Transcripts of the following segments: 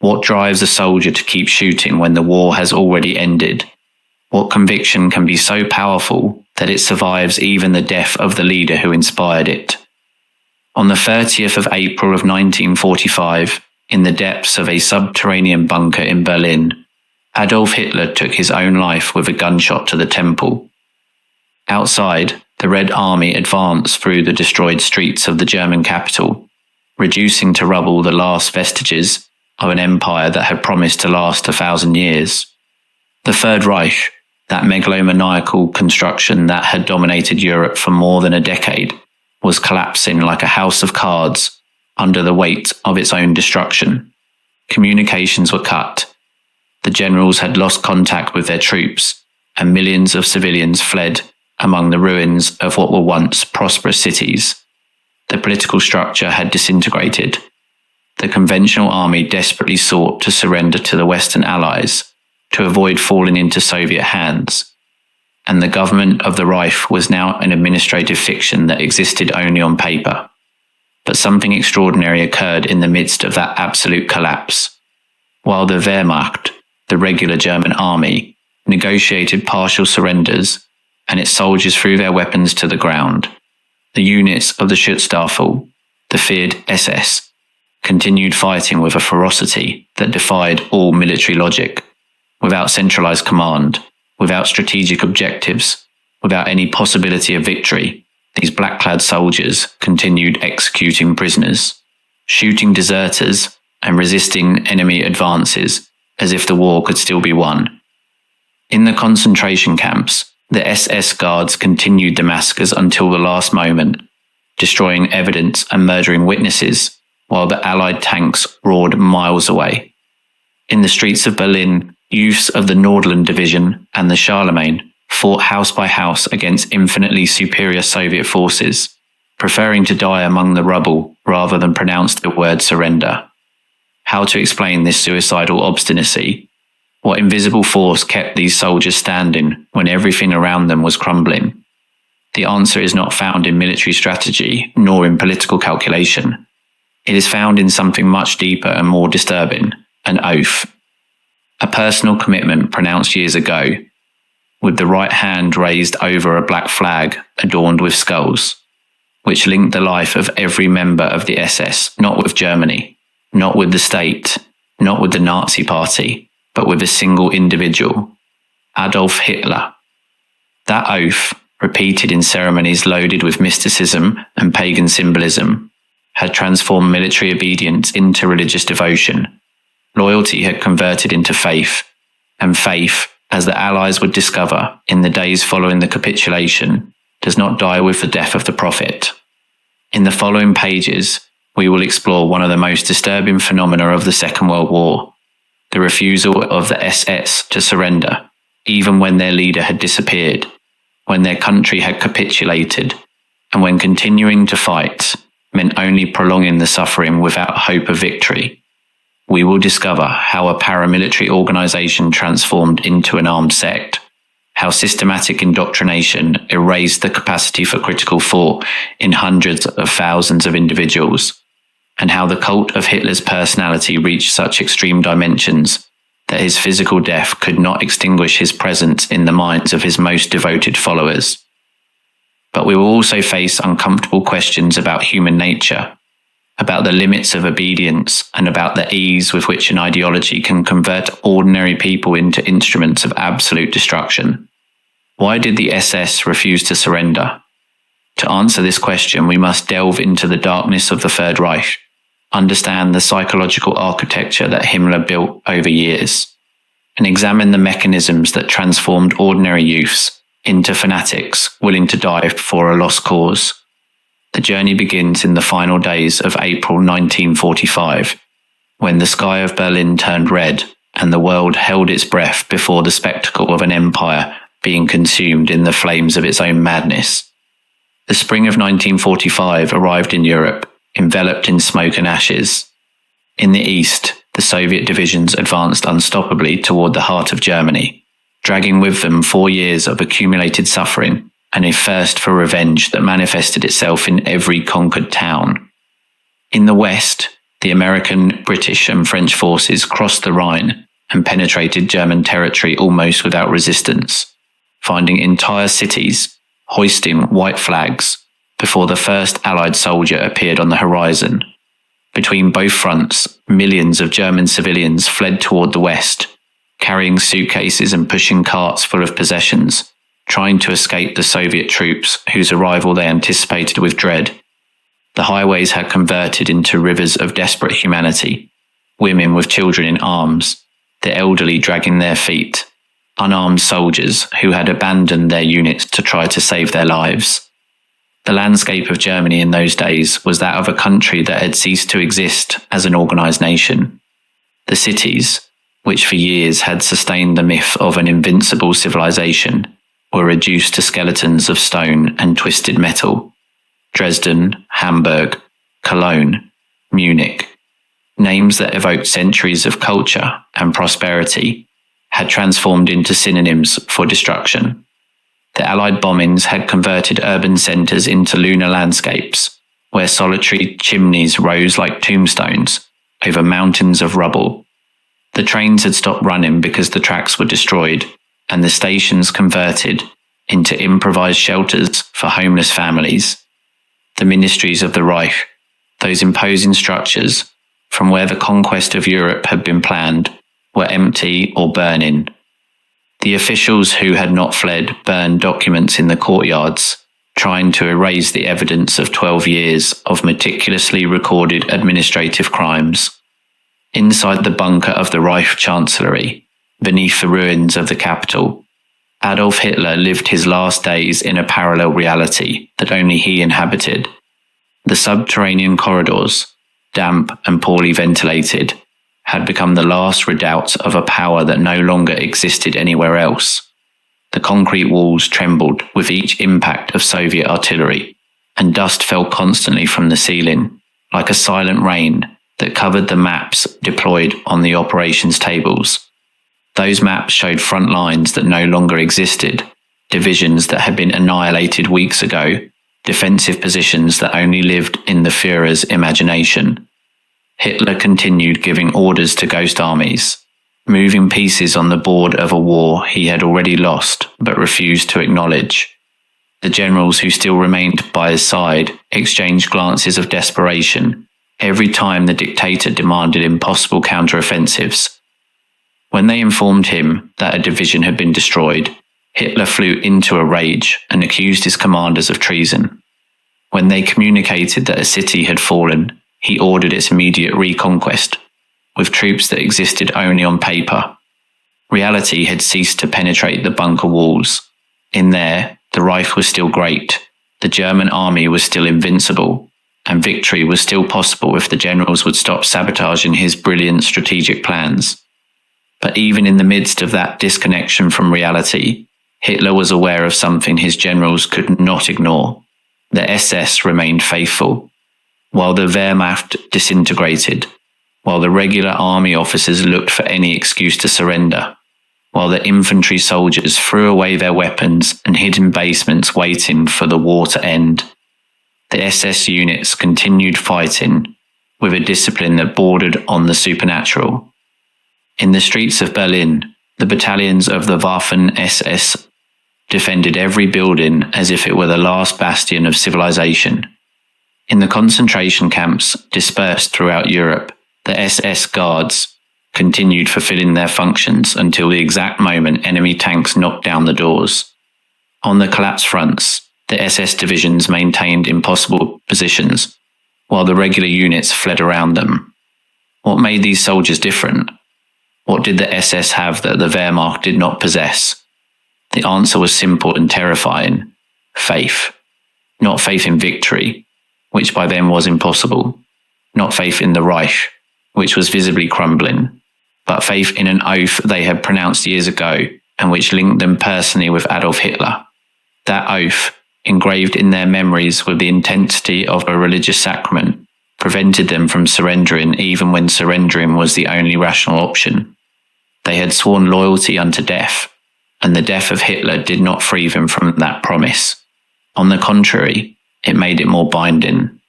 What drives a soldier to keep shooting when the war has already ended? What conviction can be so powerful that it survives even the death of the leader who inspired it? On the 30th of April of 1945, in the depths of a subterranean bunker in Berlin, Adolf Hitler took his own life with a gunshot to the temple. Outside, the Red Army advanced through the destroyed streets of the German capital, reducing to rubble the last vestiges of an empire that had promised to last 1,000 years. The Third Reich, that megalomaniacal construction that had dominated Europe for more than a decade, was collapsing like a house of cards under the weight of its own destruction. Communications were cut. The generals had lost contact with their troops, and millions of civilians fled among the ruins of what were once prosperous cities. The political structure had disintegrated. The conventional army desperately sought to surrender to the Western Allies to avoid falling into Soviet hands, and the government of the Reich was now an administrative fiction that existed only on paper. But something extraordinary occurred in the midst of that absolute collapse. While the Wehrmacht, the regular German army, negotiated partial surrenders, and its soldiers threw their weapons to the ground, the units of the Schutzstaffel, the feared SS, continued fighting with a ferocity that defied all military logic. Without centralized command, without strategic objectives, without any possibility of victory, these black-clad soldiers continued executing prisoners, shooting deserters, and resisting enemy advances as if the war could still be won. In the concentration camps, the SS guards continued the massacres until the last moment, destroying evidence and murdering witnesses, while the Allied tanks roared miles away. In the streets of Berlin, youths of the Nordland Division and the Charlemagne fought house by house against infinitely superior Soviet forces, preferring to die among the rubble rather than pronounce the word surrender. How to explain this suicidal obstinacy? What invisible force kept these soldiers standing when everything around them was crumbling? The answer is not found in military strategy nor in political calculation. It is found in something much deeper and more disturbing: an oath. A personal commitment pronounced years ago, with the right hand raised over a black flag adorned with skulls, which linked the life of every member of the SS, not with Germany, not with the state, not with the Nazi Party, but with a single individual, Adolf Hitler. That oath, repeated in ceremonies loaded with mysticism and pagan symbolism, had transformed military obedience into religious devotion. Loyalty had converted into faith, and faith, as the Allies would discover in the days following the capitulation, does not die with the death of the prophet. In the following pages, we will explore one of the most disturbing phenomena of the Second World War: the refusal of the SS to surrender, even when their leader had disappeared, when their country had capitulated, and when continuing to fight meant only prolonging the suffering without hope of victory. We will discover how a paramilitary organization transformed into an armed sect, how systematic indoctrination erased the capacity for critical thought in hundreds of thousands of individuals, and how the cult of Hitler's personality reached such extreme dimensions that his physical death could not extinguish his presence in the minds of his most devoted followers. But we will also face uncomfortable questions about human nature, about the limits of obedience, and about the ease with which an ideology can convert ordinary people into instruments of absolute destruction. Why did the SS refuse to surrender? To answer this question, we must delve into the darkness of the Third Reich, understand the psychological architecture that Himmler built over years, and examine the mechanisms that transformed ordinary youths into fanatics willing to die for a lost cause. The journey begins in the final days of April 1945, when the sky of Berlin turned red and the world held its breath before the spectacle of an empire being consumed in the flames of its own madness. The spring of 1945 arrived in Europe, enveloped in smoke and ashes. In the east, the Soviet divisions advanced unstoppably toward the heart of Germany, dragging with them 4 years of accumulated suffering and a thirst for revenge that manifested itself in every conquered town. In the west, The American, British, and French forces crossed the Rhine and penetrated German territory almost without resistance, finding entire cities hoisting white flags before the first Allied soldier appeared on the horizon. Between both fronts, millions of German civilians fled toward the west, carrying suitcases and pushing carts full of possessions, trying to escape the Soviet troops whose arrival they anticipated with dread. The highways had converted into rivers of desperate humanity, women with children in arms, the elderly dragging their feet, unarmed soldiers who had abandoned their units to try to save their lives. The landscape of Germany in those days was that of a country that had ceased to exist as an organised nation. The cities, which for years had sustained the myth of an invincible civilization, were reduced to skeletons of stone and twisted metal. Dresden, Hamburg, Cologne, Munich, names that evoked centuries of culture and prosperity, had transformed into synonyms for destruction. The Allied bombings had converted urban centres into lunar landscapes, where solitary chimneys rose like tombstones over mountains of rubble. The trains had stopped running because the tracks were destroyed, and the stations converted into improvised shelters for homeless families. The ministries of the Reich, those imposing structures from where the conquest of Europe had been planned, were empty or burning. The officials who had not fled burned documents in the courtyards, trying to erase the evidence of 12 years of meticulously recorded administrative crimes. Inside the bunker of the Reich Chancellery, beneath the ruins of the capital, Adolf Hitler lived his last days in a parallel reality that only he inhabited. The subterranean corridors, damp and poorly ventilated, had become the last redoubt of a power that no longer existed anywhere else. The concrete walls trembled with each impact of Soviet artillery, and dust fell constantly from the ceiling, like a silent rain that covered the maps deployed on the operations tables. Those maps showed front lines that no longer existed, divisions that had been annihilated weeks ago, defensive positions that only lived in the Führer's imagination. Hitler continued giving orders to ghost armies, moving pieces on the board of a war he had already lost but refused to acknowledge. The generals who still remained by his side exchanged glances of desperation every time the dictator demanded impossible counteroffensives. When they informed him that a division had been destroyed, Hitler flew into a rage and accused his commanders of treason. When they communicated that a city had fallen, he ordered its immediate reconquest, with troops that existed only on paper. Reality had ceased to penetrate the bunker walls. In there, the Reich was still great, the German army was still invincible, and victory was still possible if the generals would stop sabotaging his brilliant strategic plans. But even in the midst of that disconnection from reality, Hitler was aware of something his generals could not ignore. The SS remained faithful. While the Wehrmacht disintegrated, while the regular army officers looked for any excuse to surrender, while the infantry soldiers threw away their weapons and hid in basements waiting for the war to end, the SS units continued fighting with a discipline that bordered on the supernatural. In the streets of Berlin, the battalions of the Waffen-SS defended every building as if it were the last bastion of civilization. In the concentration camps dispersed throughout Europe, the SS guards continued fulfilling their functions until the exact moment enemy tanks knocked down the doors. On the collapsed fronts, the SS divisions maintained impossible positions, while the regular units fled around them. What made these soldiers different? What did the SS have that the Wehrmacht did not possess? The answer was simple and terrifying: faith. Not faith in victory, which by then was impossible. Not faith in the Reich, which was visibly crumbling, but faith in an oath they had pronounced years ago and which linked them personally with Adolf Hitler. That oath, engraved in their memories with the intensity of a religious sacrament, prevented them from surrendering even when surrendering was the only rational option. They had sworn loyalty unto death, and the death of Hitler did not free them from that promise. On the contrary, it made it more binding.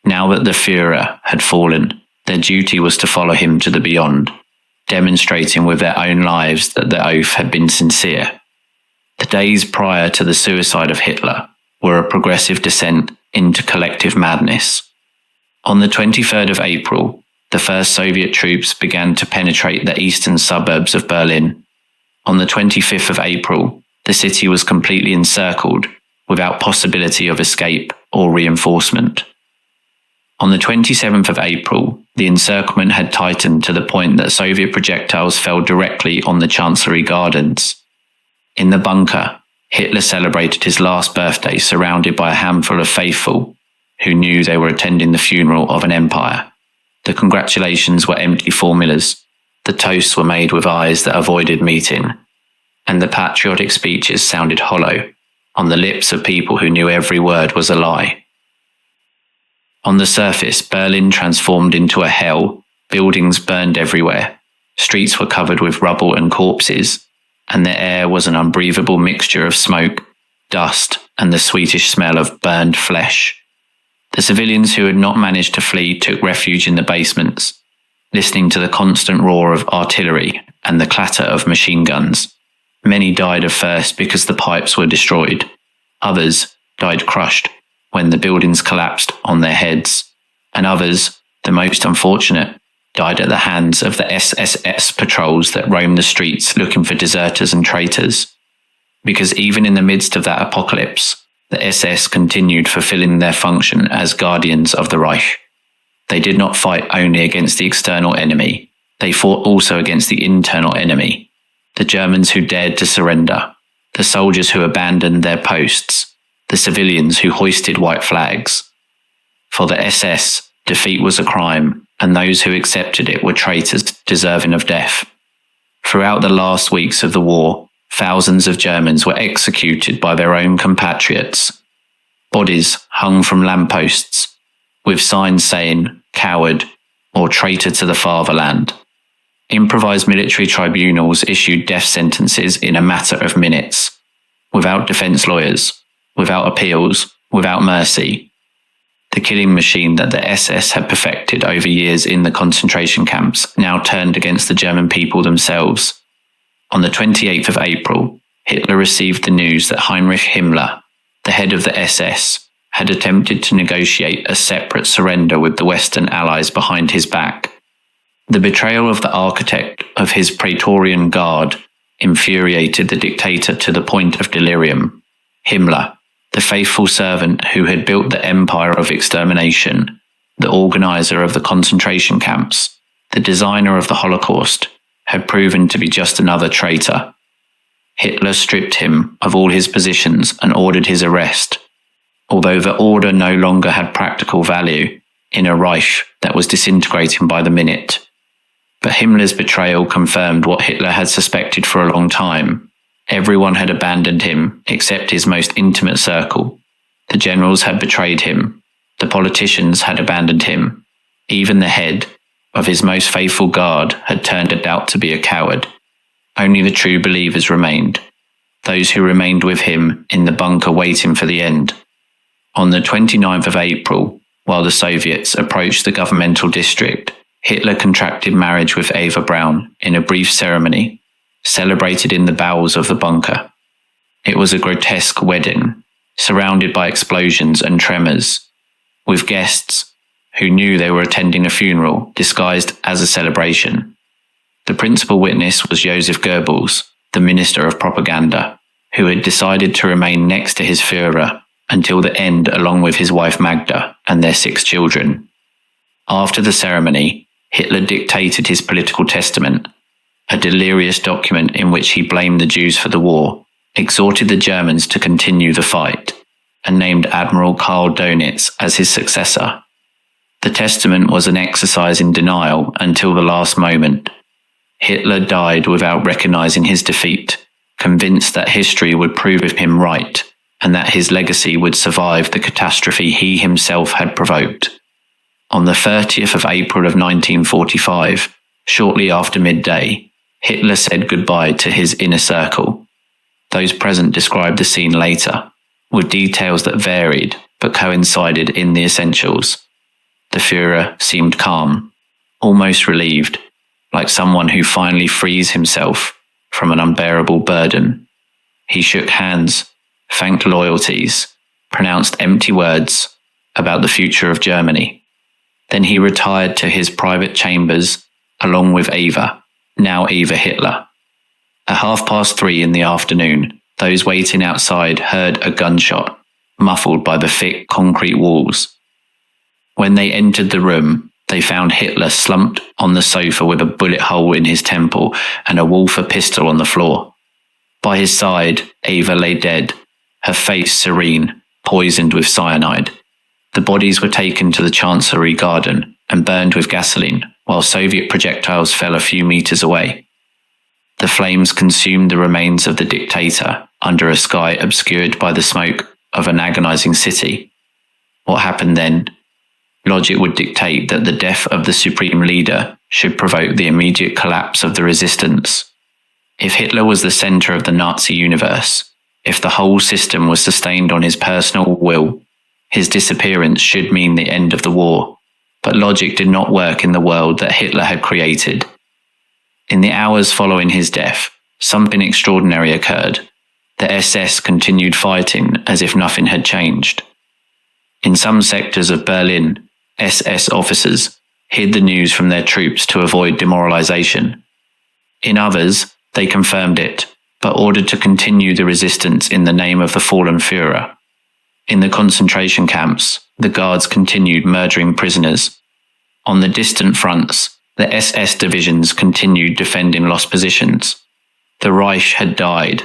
Now that the Führer had fallen, Their duty was to follow him to the beyond, demonstrating with their own lives that the oath had been sincere. The days prior to the suicide of Hitler were a progressive descent into collective madness. On the 23rd of April, the first Soviet troops began to penetrate the eastern suburbs of Berlin. On the 25th of April, the city was completely encircled without possibility of escape or reinforcement. On the 27th of April, the encirclement had tightened to the point that Soviet projectiles fell directly on the Chancellery Gardens. In the bunker, Hitler celebrated his last birthday surrounded by a handful of faithful who knew they were attending the funeral of an empire. The congratulations were empty formulas, the toasts were made with eyes that avoided meeting, and the patriotic speeches sounded hollow on the lips of people who knew every word was a lie. On the surface, Berlin transformed into a hell. Buildings burned everywhere. Streets were covered with rubble and corpses, and the air was an unbreathable mixture of smoke, dust, and the sweetish smell of burned flesh. The civilians who had not managed to flee took refuge in the basements, listening to the constant roar of artillery and the clatter of machine guns. Many died of thirst because the pipes were destroyed. Others died crushed when the buildings collapsed on their heads, and others, the most unfortunate, died at the hands of the SSS patrols that roamed the streets looking for deserters and traitors. Because even in the midst of that apocalypse, the SS continued fulfilling their function as guardians of the Reich. They did not fight only against the external enemy, they fought also against the internal enemy, the Germans who dared to surrender, the soldiers who abandoned their posts, the civilians who hoisted white flags. For the SS, defeat was a crime, and those who accepted it were traitors deserving of death. Throughout the last weeks of the war, thousands of Germans were executed by their own compatriots. Bodies hung from lampposts, with signs saying, "Coward," or "Traitor to the Fatherland." Improvised military tribunals issued death sentences in a matter of minutes, without defense lawyers, without appeals, without mercy. The killing machine that the SS had perfected over years in the concentration camps now turned against the German people themselves. On the 28th of April, Hitler received the news that Heinrich Himmler, the head of the SS, had attempted to negotiate a separate surrender with the Western Allies behind his back. The betrayal of the architect of his Praetorian Guard infuriated the dictator to the point of delirium. Himmler, the faithful servant who had built the empire of extermination, the organizer of the concentration camps, the designer of the Holocaust, had proven to be just another traitor. Hitler stripped him of all his positions and ordered his arrest, although the order no longer had practical value in a Reich that was disintegrating by the minute. But Himmler's betrayal confirmed what Hitler had suspected for a long time. Everyone had abandoned him except his most intimate circle. The generals had betrayed him. The politicians had abandoned him. Even the head of his most faithful guard had turned out to be a coward. Only the true believers remained, those who remained with him in the bunker waiting for the end. On the 29th of April, while the Soviets approached the governmental district, Hitler contracted marriage with Eva Braun in a brief ceremony, celebrated in the bowels of the bunker. It was a grotesque wedding, surrounded by explosions and tremors, with guests who knew they were attending a funeral disguised as a celebration. The principal witness was Joseph Goebbels, the Minister of Propaganda, who had decided to remain next to his Führer until the end along with his wife Magda and their 6 children. After the ceremony, Hitler dictated his political testament, a delirious document in which he blamed the Jews for the war, exhorted the Germans to continue the fight, and named Admiral Karl Dönitz as his successor. The testament was an exercise in denial until the last moment. Hitler died without recognizing his defeat, convinced that history would prove him right, and that his legacy would survive the catastrophe he himself had provoked. On the 30th of April of 1945, shortly after midday, Hitler said goodbye to his inner circle. Those present described the scene later, with details that varied but coincided in the essentials. The Führer seemed calm, almost relieved, like someone who finally frees himself from an unbearable burden. He shook hands, thanked loyalties, pronounced empty words about the future of Germany. Then he retired to his private chambers along with Eva, now Eva Hitler. At 3:30 in the afternoon, those waiting outside heard a gunshot, muffled by the thick concrete walls. When they entered the room, they found Hitler slumped on the sofa with a bullet hole in his temple and a Walther pistol on the floor. By his side, Eva lay dead, her face serene, poisoned with cyanide. The bodies were taken to the Chancellery Garden and burned with gasoline, while Soviet projectiles fell a few meters away. The flames consumed the remains of the dictator under a sky obscured by the smoke of an agonizing city. What happened then? Logic would dictate that the death of the supreme leader should provoke the immediate collapse of the resistance. If Hitler was the center of the Nazi universe, if the whole system was sustained on his personal will, his disappearance should mean the end of the war. But logic did not work in the world that Hitler had created. In the hours following his death, something extraordinary occurred. The SS continued fighting as if nothing had changed. In some sectors of Berlin, SS officers hid the news from their troops to avoid demoralization. In others, they confirmed it, but ordered to continue the resistance in the name of the fallen Führer. In the concentration camps, the guards continued murdering prisoners. On the distant fronts, the SS divisions continued defending lost positions. The Reich had died,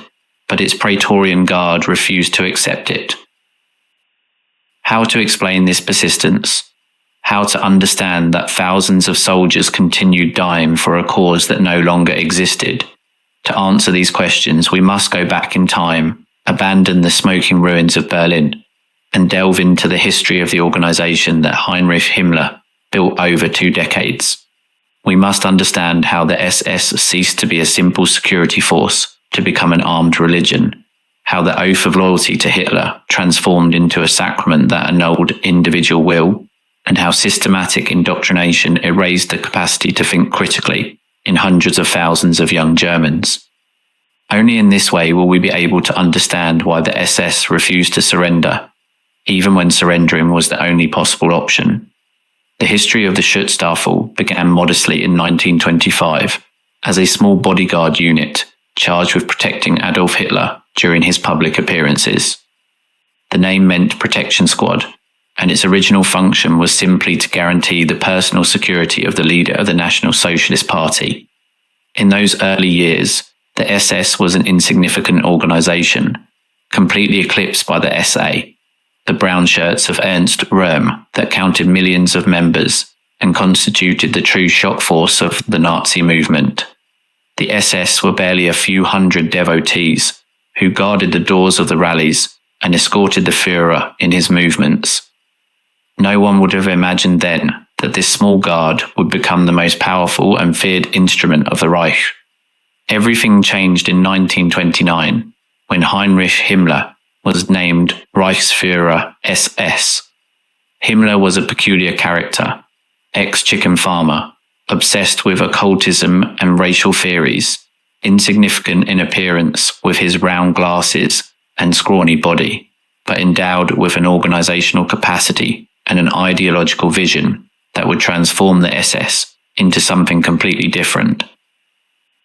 but its Praetorian Guard refused to accept it. How to explain this persistence? How to understand that thousands of soldiers continued dying for a cause that no longer existed? To answer these questions, we must go back in time, abandon the smoking ruins of Berlin, and delve into the history of the organization that Heinrich Himmler built over 2 decades. We must understand how the SS ceased to be a simple security force to become an armed religion, how the oath of loyalty to Hitler transformed into a sacrament that annulled individual will, and how systematic indoctrination erased the capacity to think critically in hundreds of thousands of young Germans. Only in this way will we be able to understand why the SS refused to surrender, even when surrendering was the only possible option. The history of the Schutzstaffel began modestly in 1925 as a small bodyguard unit charged with protecting Adolf Hitler during his public appearances. The name meant Protection Squad, and its original function was simply to guarantee the personal security of the leader of the National Socialist Party. In those early years, the SS was an insignificant organization, completely eclipsed by the SA, the brown shirts of Ernst Röhm that counted millions of members and constituted the true shock force of the Nazi movement. The SS were barely a few hundred devotees who guarded the doors of the rallies and escorted the Führer in his movements. No one would have imagined then that this small guard would become the most powerful and feared instrument of the Reich. Everything changed in 1929 when Heinrich Himmler was named Reichsführer SS. Himmler was a peculiar character, ex-chicken farmer, obsessed with occultism and racial theories, insignificant in appearance with his round glasses and scrawny body, but endowed with an organizational capacity and an ideological vision that would transform the SS into something completely different.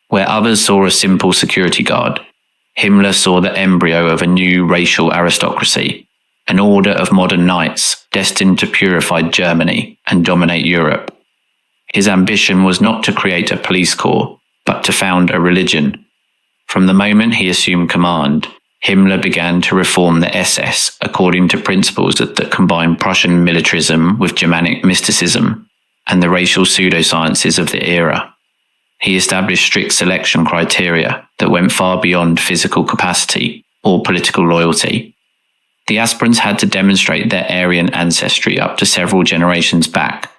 Where others saw a simple security guard, Himmler saw the embryo of a new racial aristocracy, an order of modern knights destined to purify Germany and dominate Europe. His ambition was not to create a police corps, but to found a religion. From the moment he assumed command, Himmler began to reform the SS according to principles that combined Prussian militarism with Germanic mysticism and the racial pseudosciences of the era. He established strict selection criteria that went far beyond physical capacity or political loyalty. The aspirants had to demonstrate their Aryan ancestry up to several generations back,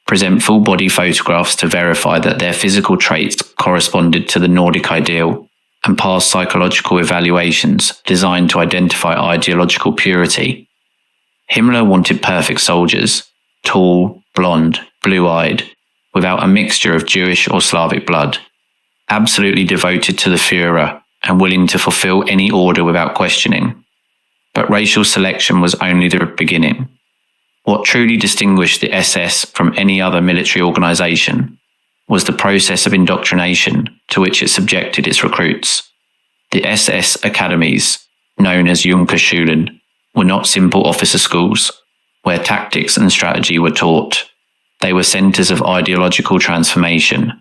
present full body photographs to verify that their physical traits corresponded to the Nordic ideal, and pass psychological evaluations designed to identify ideological purity. Himmler wanted perfect soldiers, tall, blonde, blue-eyed, without a mixture of Jewish or Slavic blood, absolutely devoted to the Führer and willing to fulfill any order without questioning. But racial selection was only the beginning. What truly distinguished the SS from any other military organization was the process of indoctrination to which it subjected its recruits. The SS academies, known as Junkerschulen, were not simple officer schools where tactics and strategy were taught. They were centers of ideological transformation,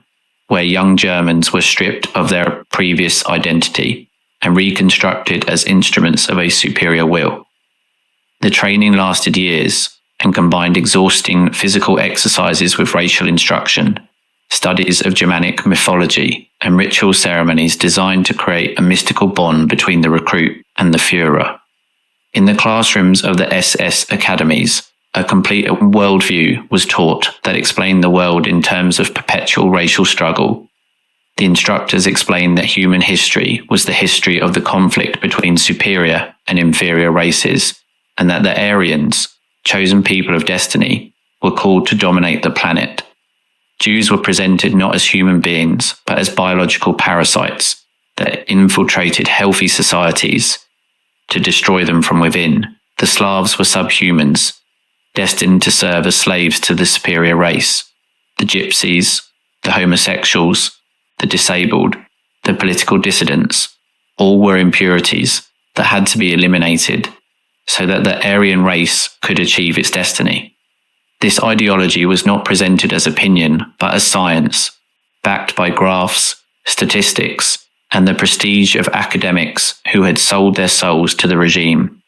where young Germans were stripped of their previous identity and reconstructed as instruments of a superior will. The training lasted years and combined exhausting physical exercises with racial instruction, studies of Germanic mythology, and ritual ceremonies designed to create a mystical bond between the recruit and the Führer. In the classrooms of the SS academies, a complete worldview was taught that explained the world in terms of perpetual racial struggle. The instructors explained that human history was the history of the conflict between superior and inferior races, and that the Aryans, chosen people of destiny, were called to dominate the planet. Jews were presented not as human beings, but as biological parasites that infiltrated healthy societies to destroy them from within. The Slavs were subhumans, destined to serve as slaves to the superior race. The gypsies, the homosexuals, the disabled, the political dissidents, all were impurities that had to be eliminated so that the Aryan race could achieve its destiny. This ideology was not presented as opinion, but as science, backed by graphs, statistics, and the prestige of academics who had sold their souls to the regime.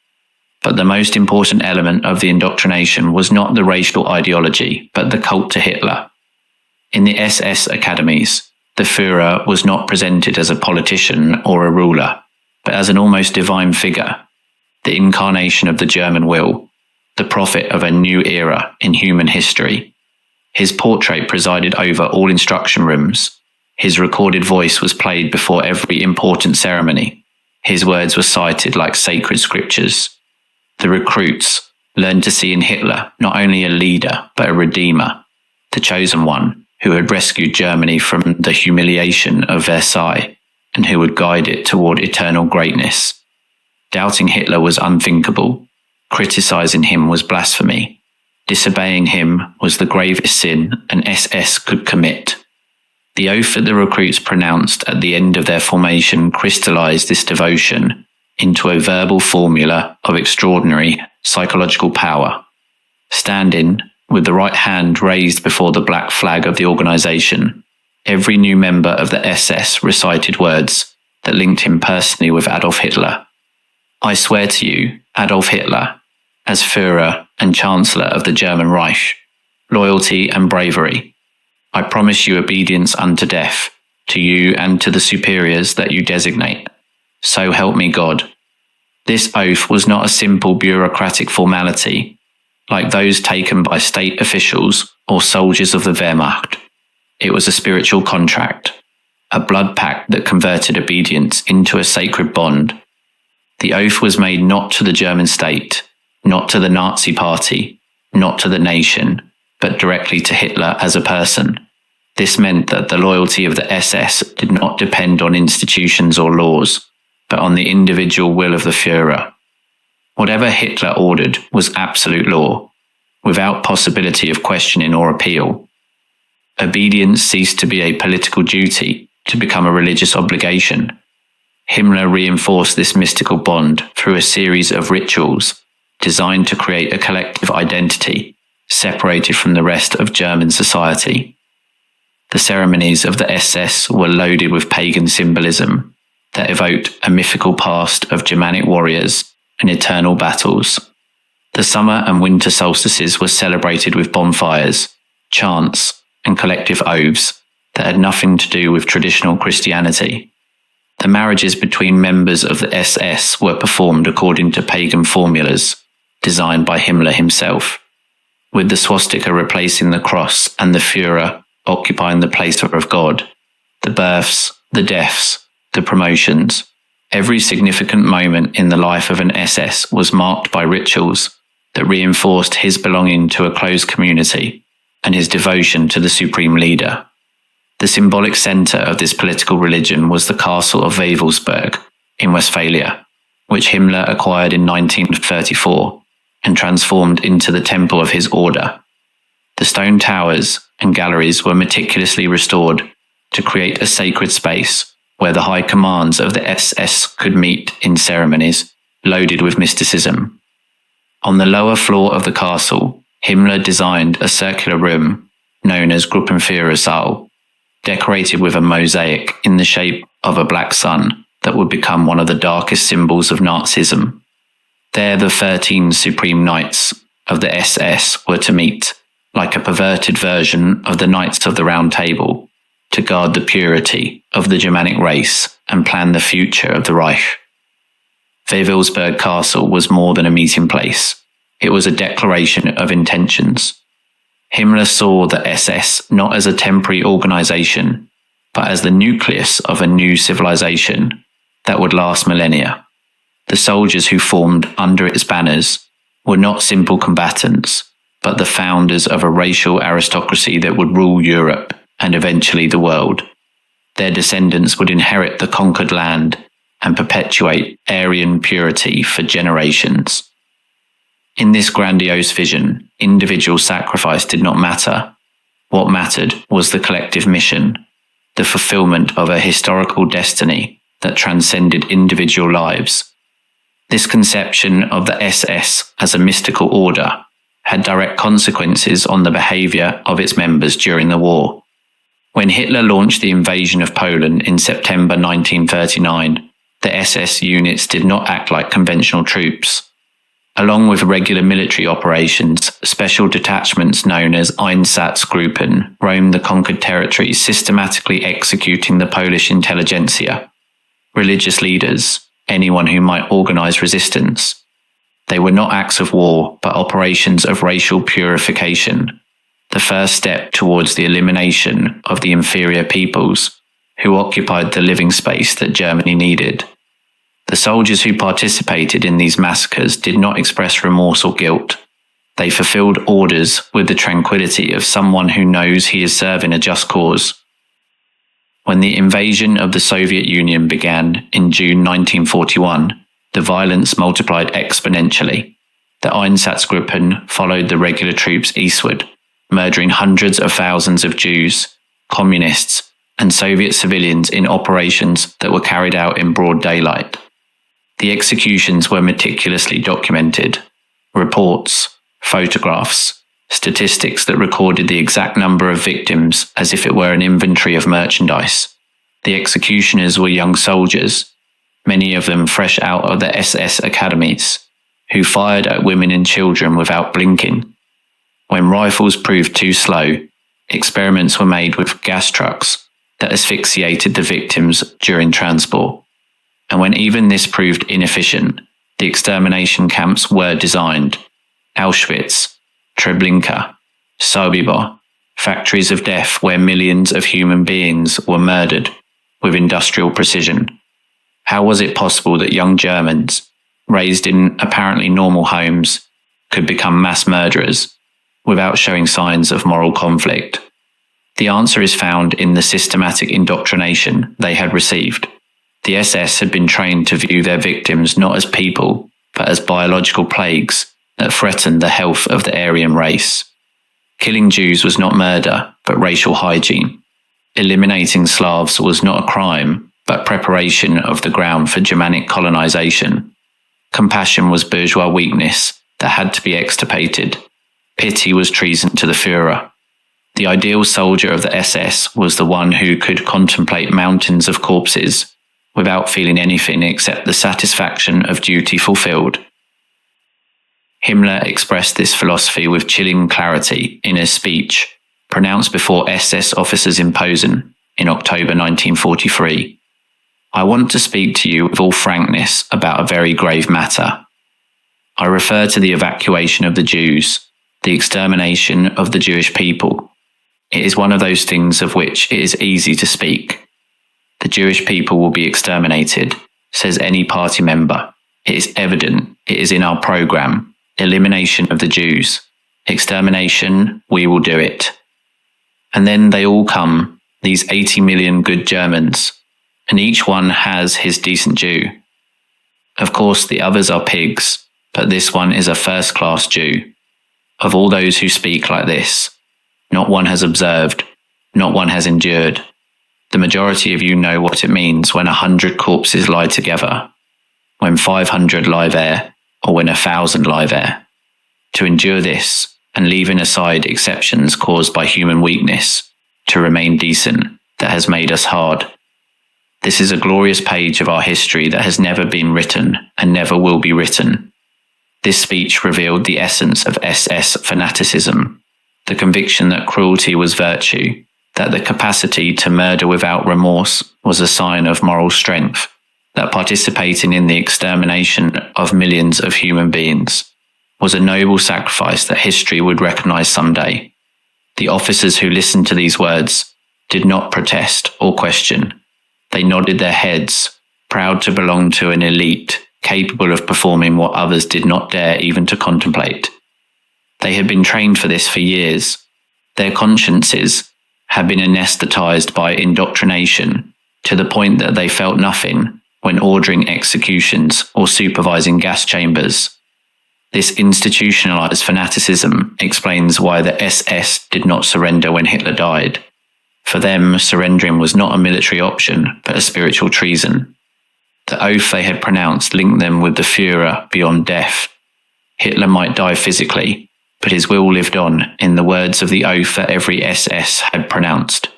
But the most important element of the indoctrination was not the racial ideology, but the cult to Hitler. In the SS academies, the Führer was not presented as a politician or a ruler, but as an almost divine figure, the incarnation of the German will, the prophet of a new era in human history. His portrait presided over all instruction rooms. His recorded voice was played before every important ceremony. His words were cited like sacred scriptures. The recruits learned to see in Hitler not only a leader, but a redeemer, the chosen one who had rescued Germany from the humiliation of Versailles and who would guide it toward eternal greatness. Doubting Hitler was unthinkable. Criticizing him was blasphemy. Disobeying him was the gravest sin an SS could commit. The oath that the recruits pronounced at the end of their formation crystallized this devotion into a verbal formula of extraordinary psychological power. Standing with the right hand raised before the black flag of the organization, every new member of the SS recited words that linked him personally with Adolf Hitler. I swear to you, Adolf Hitler, as Führer and Chancellor of the German Reich, loyalty and bravery. I promise you obedience unto death, to you and to the superiors that you designate. So help me God. This oath was not a simple bureaucratic formality, like those taken by state officials or soldiers of the Wehrmacht. It was a spiritual contract, a blood pact that converted obedience into a sacred bond. The oath was made not to the German state, not to the Nazi party, not to the nation, but directly to Hitler as a person. This meant that the loyalty of the SS did not depend on institutions or laws, but on the individual will of the Führer. Whatever Hitler ordered was absolute law, without possibility of questioning or appeal. Obedience ceased to be a political duty to become a religious obligation. Himmler reinforced this mystical bond through a series of rituals designed to create a collective identity separated from the rest of German society. The ceremonies of the SS were loaded with pagan symbolism that evoked a mythical past of Germanic warriors and eternal battles. The summer and winter solstices were celebrated with bonfires, chants, and collective oaths that had nothing to do with traditional Christianity. The marriages between members of the SS were performed according to pagan formulas designed by Himmler himself, with the swastika replacing the cross and the Führer occupying the place of God. The births, the deaths, the promotions, every significant moment in the life of an SS was marked by rituals that reinforced his belonging to a closed community and his devotion to the supreme leader. The symbolic centre of this political religion was the castle of Wewelsburg in Westphalia, which Himmler acquired in 1934 and transformed into the temple of his order. The stone towers and galleries were meticulously restored to create a sacred space where the high commands of the SS could meet in ceremonies loaded with mysticism. On the lower floor of the castle, Himmler designed a circular room known as Gruppenführersaal, decorated with a mosaic in the shape of a black sun that would become one of the darkest symbols of Nazism. There the 13 Supreme Knights of the SS were to meet, like a perverted version of the Knights of the Round Table, to guard the purity of the Germanic race and plan the future of the Reich. Wewelsburg Castle was more than a meeting place. It was a declaration of intentions. Himmler saw the SS not as a temporary organization, but as the nucleus of a new civilization that would last millennia. The soldiers who formed under its banners were not simple combatants, but the founders of a racial aristocracy that would rule Europe and eventually the world. Their descendants would inherit the conquered land and perpetuate Aryan purity for generations. In this grandiose vision, individual sacrifice did not matter. What mattered was the collective mission, the fulfillment of a historical destiny that transcended individual lives. This conception of the SS as a mystical order had direct consequences on the behavior of its members during the war. When Hitler launched the invasion of Poland in September 1939, the SS units did not act like conventional troops. Along with regular military operations, special detachments known as Einsatzgruppen roamed the conquered territories, systematically executing the Polish intelligentsia, religious leaders, anyone who might organize resistance. They were not acts of war, but operations of racial purification, the first step towards the elimination of the inferior peoples who occupied the living space that Germany needed. The soldiers who participated in these massacres did not express remorse or guilt. They fulfilled orders with the tranquility of someone who knows he is serving a just cause. When the invasion of the Soviet Union began in June 1941, the violence multiplied exponentially. The Einsatzgruppen followed the regular troops eastward, murdering hundreds of thousands of Jews, communists, and Soviet civilians in operations that were carried out in broad daylight. The executions were meticulously documented. Reports, photographs, statistics that recorded the exact number of victims as if it were an inventory of merchandise. The executioners were young soldiers, many of them fresh out of the SS academies, who fired at women and children without blinking. When rifles proved too slow, experiments were made with gas trucks that asphyxiated the victims during transport. And when even this proved inefficient, the extermination camps were designed. Auschwitz, Treblinka, Sobibor, factories of death where millions of human beings were murdered with industrial precision. How was it possible that young Germans, raised in apparently normal homes, could become mass murderers without showing signs of moral conflict? The answer is found in the systematic indoctrination they had received. The SS had been trained to view their victims not as people, but as biological plagues that threatened the health of the Aryan race. Killing Jews was not murder, but racial hygiene. Eliminating Slavs was not a crime, but preparation of the ground for Germanic colonization. Compassion was bourgeois weakness that had to be extirpated. Pity was treason to the Führer. The ideal soldier of the SS was the one who could contemplate mountains of corpses without feeling anything except the satisfaction of duty fulfilled. Himmler expressed this philosophy with chilling clarity in a speech pronounced before SS officers in Posen in October 1943. I want to speak to you with all frankness about a very grave matter. I refer to the evacuation of the Jews, the extermination of the Jewish people. It is one of those things of which it is easy to speak. The Jewish people will be exterminated, says any party member. It is evident, it is in our program, elimination of the Jews. Extermination, we will do it. And then they all come, these 80 million good Germans, and each one has his decent Jew. Of course, the others are pigs, but this one is a first-class Jew. Of all those who speak like this, not one has observed, not one has endured. The majority of you know what it means when 100 corpses lie together, when 500 lie there, or when 1,000 lie there. To endure this, and leaving aside exceptions caused by human weakness, to remain decent, that has made us hard. This is a glorious page of our history that has never been written and never will be written. This speech revealed the essence of SS fanaticism, the conviction that cruelty was virtue, that the capacity to murder without remorse was a sign of moral strength, that participating in the extermination of millions of human beings was a noble sacrifice that history would recognize someday. The officers who listened to these words did not protest or question. They nodded their heads, proud to belong to an elite capable of performing what others did not dare even to contemplate. They had been trained for this for years. Their consciences had been anesthetized by indoctrination to the point that they felt nothing when ordering executions or supervising gas chambers. This institutionalized fanaticism explains why the SS did not surrender when Hitler died. For them, surrendering was not a military option, but a spiritual treason. The oath they had pronounced linked them with the Führer beyond death. Hitler might die physically, but his will lived on in the words of the oath that every SS had pronounced.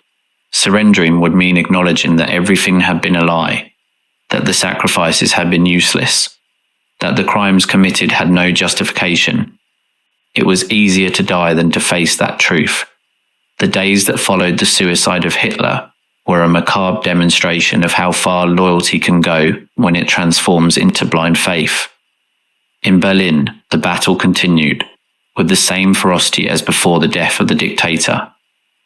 Surrendering would mean acknowledging that everything had been a lie, that the sacrifices had been useless, that the crimes committed had no justification. It was easier to die than to face that truth. The days that followed the suicide of Hitler were a macabre demonstration of how far loyalty can go when it transforms into blind faith. In Berlin, the battle continued, with the same ferocity as before the death of the dictator.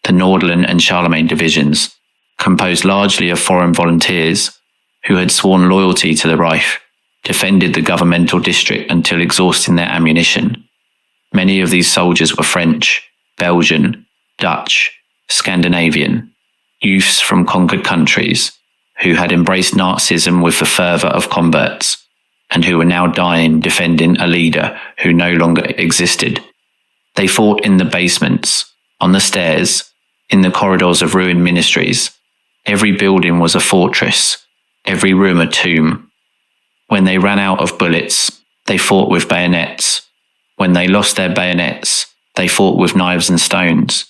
The Nordland and Charlemagne divisions, composed largely of foreign volunteers who had sworn loyalty to the Reich, defended the governmental district until exhausting their ammunition. Many of these soldiers were French, Belgian, Dutch, Scandinavian, youths from conquered countries who had embraced Nazism with the fervour of converts, and who were now dying defending a leader who no longer existed. They fought in the basements, on the stairs, in the corridors of ruined ministries. Every building was a fortress, every room a tomb. When they ran out of bullets, they fought with bayonets. When they lost their bayonets, they fought with knives and stones.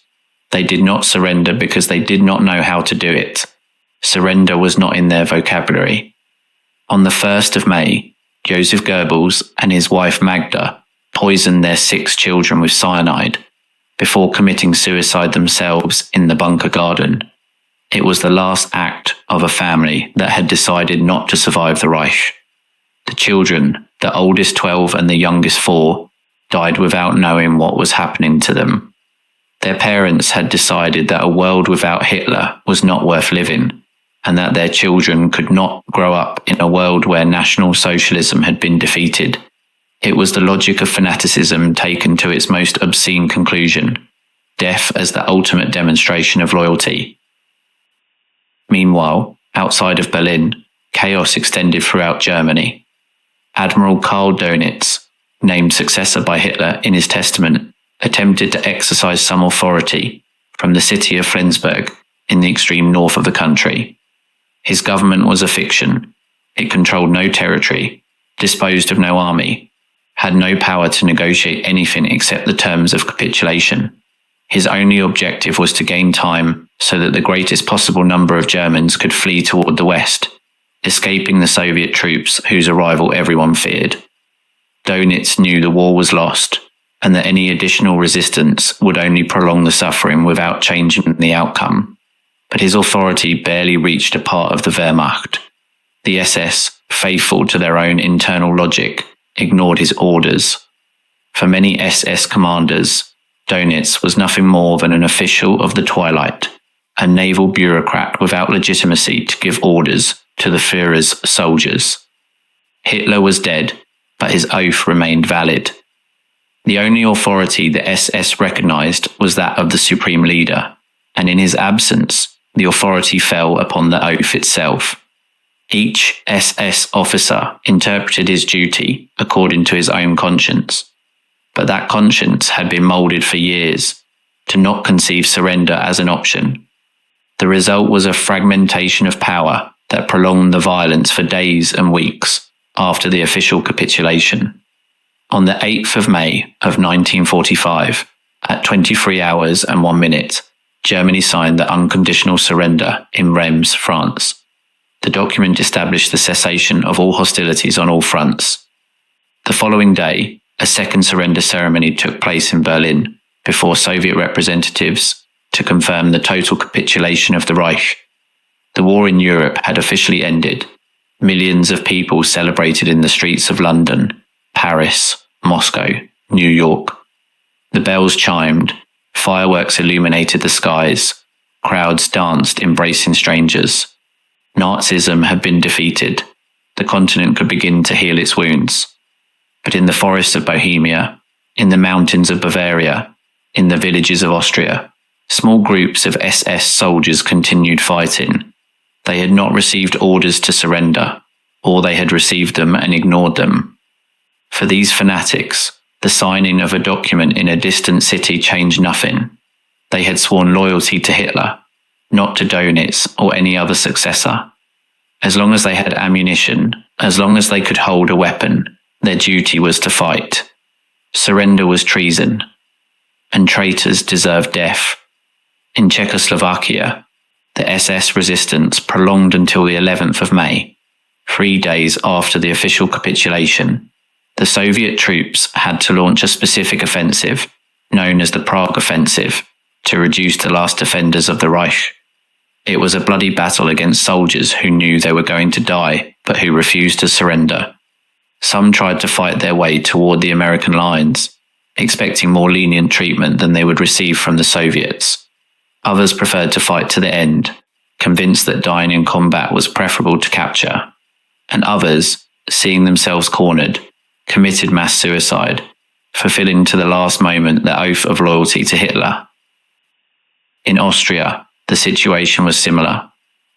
They did not surrender because they did not know how to do it. Surrender was not in their vocabulary. On the 1st of May, Joseph Goebbels and his wife Magda poisoned their 6 children with cyanide before committing suicide themselves in the bunker garden. It was the last act of a family that had decided not to survive the Reich. The children, the oldest 12 and the youngest 4, died without knowing what was happening to them. Their parents had decided that a world without Hitler was not worth living, and that their children could not grow up in a world where National Socialism had been defeated. It was the logic of fanaticism taken to its most obscene conclusion, death as the ultimate demonstration of loyalty. Meanwhile, outside of Berlin, chaos extended throughout Germany. Admiral Karl Dönitz, named successor by Hitler in his testament, attempted to exercise some authority from the city of Flensburg in the extreme north of the country. His government was a fiction. It controlled no territory, disposed of no army, had no power to negotiate anything except the terms of capitulation. His only objective was to gain time so that the greatest possible number of Germans could flee toward the west, escaping the Soviet troops whose arrival everyone feared. Dönitz knew the war was lost, and that any additional resistance would only prolong the suffering without changing the outcome. But his authority barely reached a part of the Wehrmacht. The SS, faithful to their own internal logic, ignored his orders. For many SS commanders, Dönitz was nothing more than an official of the twilight, a naval bureaucrat without legitimacy to give orders to the Führer's soldiers. Hitler was dead, but his oath remained valid. The only authority the SS recognized was that of the supreme leader, and in his absence, the authority fell upon the oath itself. Each SS officer interpreted his duty according to his own conscience, but that conscience had been molded for years to not conceive surrender as an option. The result was a fragmentation of power that prolonged the violence for days and weeks after the official capitulation. On the 8th of May of 1945, at 23 hours and 1 minute, Germany signed the unconditional surrender in Reims, France. The document established the cessation of all hostilities on all fronts. The following day, a second surrender ceremony took place in Berlin before Soviet representatives to confirm the total capitulation of the Reich. The war in Europe had officially ended. Millions of people celebrated in the streets of London, Paris, Moscow, New York. The bells chimed, fireworks illuminated the skies, crowds danced embracing strangers. Nazism had been defeated. The continent could begin to heal its wounds. But in the forests of Bohemia, in the mountains of Bavaria, in the villages of Austria, small groups of SS soldiers continued fighting. They had not received orders to surrender, or they had received them and ignored them. For these fanatics, the signing of a document in a distant city changed nothing. They had sworn loyalty to Hitler, not to Dönitz or any other successor. As long as they had ammunition, as long as they could hold a weapon, their duty was to fight. Surrender was treason, and traitors deserved death. In Czechoslovakia, the SS resistance prolonged until the 11th of May, 3 days after the official capitulation. The Soviet troops had to launch a specific offensive, known as the Prague Offensive, to reduce the last defenders of the Reich. It was a bloody battle against soldiers who knew they were going to die, but who refused to surrender. Some tried to fight their way toward the American lines, expecting more lenient treatment than they would receive from the Soviets. Others preferred to fight to the end, convinced that dying in combat was preferable to capture. And others, seeing themselves cornered, committed mass suicide, fulfilling to the last moment the oath of loyalty to Hitler. In Austria, the situation was similar.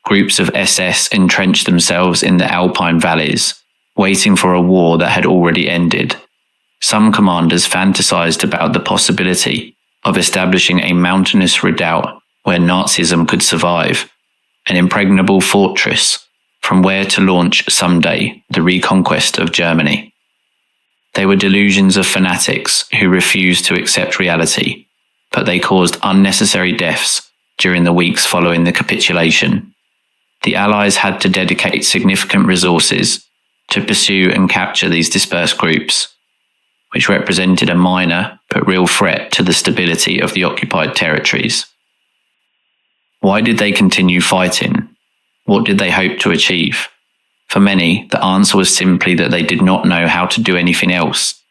Groups of SS entrenched themselves in the Alpine valleys, waiting for a war that had already ended. Some commanders fantasized about the possibility of establishing a mountainous redoubt where Nazism could survive, an impregnable fortress from where to launch someday the reconquest of Germany. They were delusions of fanatics who refused to accept reality, but they caused unnecessary deaths during the weeks following the capitulation. The Allies had to dedicate significant resources to pursue and capture these dispersed groups, which represented a minor but real threat to the stability of the occupied territories. Why did they continue fighting? What did they hope to achieve? For many, the answer was simply that they did not know how to do anything else.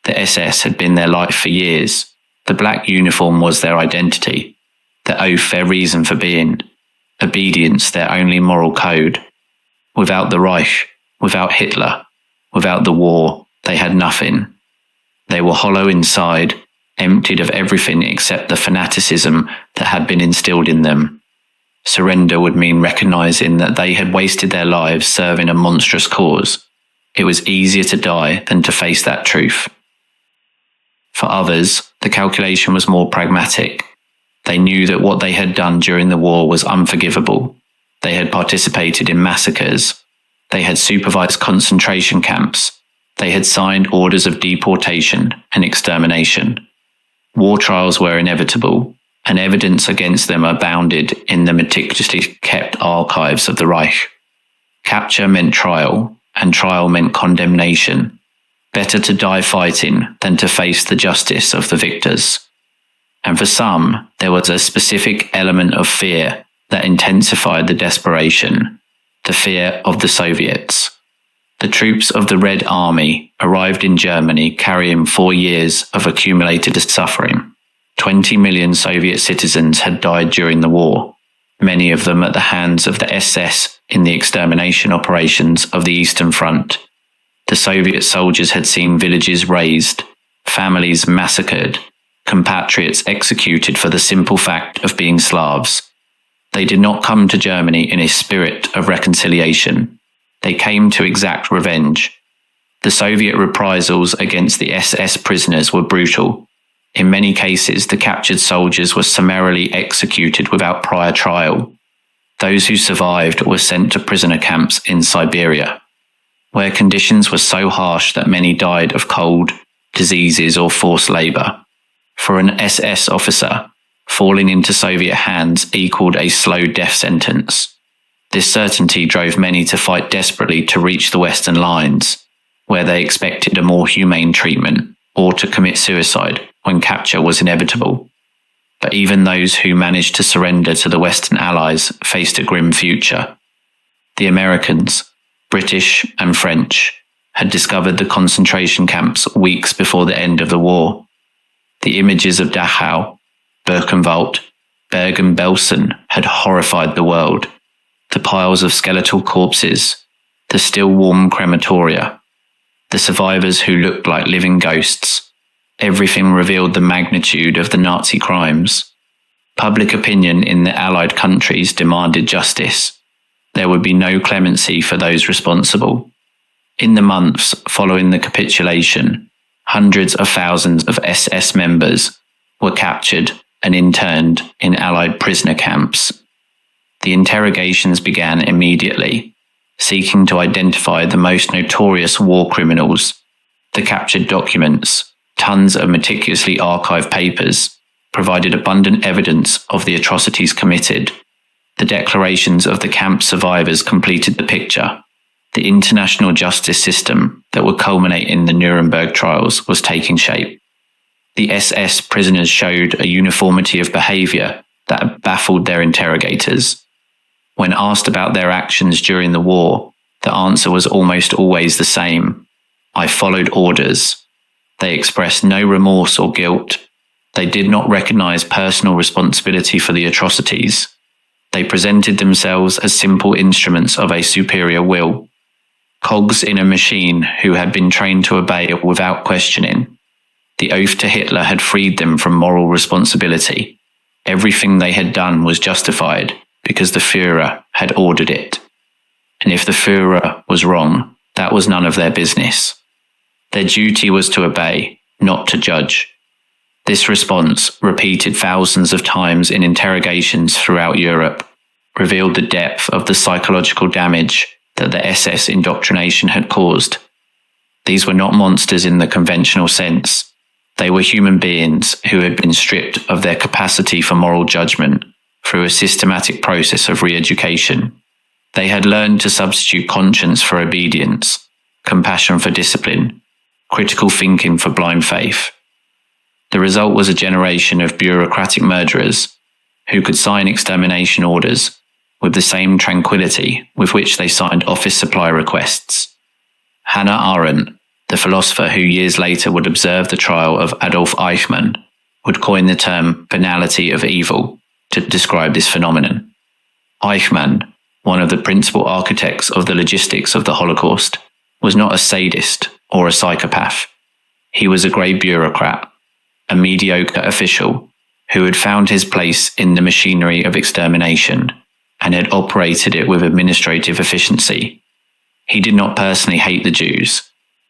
The SS had been their life for years. The black uniform was their identity, the oath their reason for being, obedience their only moral code. Without the Reich, without Hitler, without the war, they had nothing. They were hollow inside, emptied of everything except the fanaticism that had been instilled in them. Surrender would mean recognizing that they had wasted their lives serving a monstrous cause. It was easier to die than to face that truth. For others, the calculation was more pragmatic. They knew that what they had done during the war was unforgivable. They had participated in massacres. They had supervised concentration camps. They had signed orders of deportation and extermination. War trials were inevitable, and evidence against them abounded in the meticulously kept archives of the Reich. Capture meant trial, and trial meant condemnation. Better to die fighting than to face the justice of the victors. And for some, there was a specific element of fear that intensified the desperation, the fear of the Soviets. The troops of the Red Army arrived in Germany carrying 4 years of accumulated suffering. 20 million Soviet citizens had died during the war, many of them at the hands of the SS in the extermination operations of the Eastern Front. The Soviet soldiers had seen villages razed, families massacred, compatriots executed for the simple fact of being Slavs. They did not come to Germany in a spirit of reconciliation. They came to exact revenge. The Soviet reprisals against the SS prisoners were brutal. In many cases, the captured soldiers were summarily executed without prior trial. Those who survived were sent to prisoner camps in Siberia, where conditions were so harsh that many died of cold, diseases, or forced labor. For an SS officer, falling into Soviet hands equaled a slow death sentence. This certainty drove many to fight desperately to reach the Western lines, where they expected a more humane treatment, or to commit suicide when capture was inevitable. But even those who managed to surrender to the Western Allies faced a grim future. The Americans, British and French, had discovered the concentration camps weeks before the end of the war. The images of Dachau, Birkenwald, Bergen-Belsen had horrified the world. The piles of skeletal corpses, the still warm crematoria, the survivors who looked like living ghosts. Everything revealed the magnitude of the Nazi crimes. Public opinion in the Allied countries demanded justice. There would be no clemency for those responsible. In the months following the capitulation, hundreds of thousands of SS members were captured and interned in Allied prisoner camps. The interrogations began immediately, seeking to identify the most notorious war criminals. The captured documents, tons of meticulously archived papers, provided abundant evidence of the atrocities committed. The declarations of the camp survivors completed the picture. The international justice system that would culminate in the Nuremberg trials was taking shape. The SS prisoners showed a uniformity of behavior that baffled their interrogators. When asked about their actions during the war, the answer was almost always the same: "I followed orders." They expressed no remorse or guilt. They did not recognize personal responsibility for the atrocities. They presented themselves as simple instruments of a superior will, cogs in a machine who had been trained to obey without questioning. The oath to Hitler had freed them from moral responsibility. Everything they had done was justified because the Führer had ordered it. And if the Führer was wrong, that was none of their business. Their duty was to obey, not to judge. This response, repeated thousands of times in interrogations throughout Europe, revealed the depth of the psychological damage that the SS indoctrination had caused. These were not monsters in the conventional sense. They were human beings who had been stripped of their capacity for moral judgment through a systematic process of re-education. They had learned to substitute conscience for obedience, compassion for discipline, critical thinking for blind faith. The result was a generation of bureaucratic murderers who could sign extermination orders with the same tranquility with which they signed office supply requests. Hannah Arendt, the philosopher who years later would observe the trial of Adolf Eichmann, would coin the term banality of evil to describe this phenomenon. Eichmann, one of the principal architects of the logistics of the Holocaust, was not a sadist or a psychopath. He was a grey bureaucrat, a mediocre official who had found his place in the machinery of extermination and had operated it with administrative efficiency. He did not personally hate the Jews.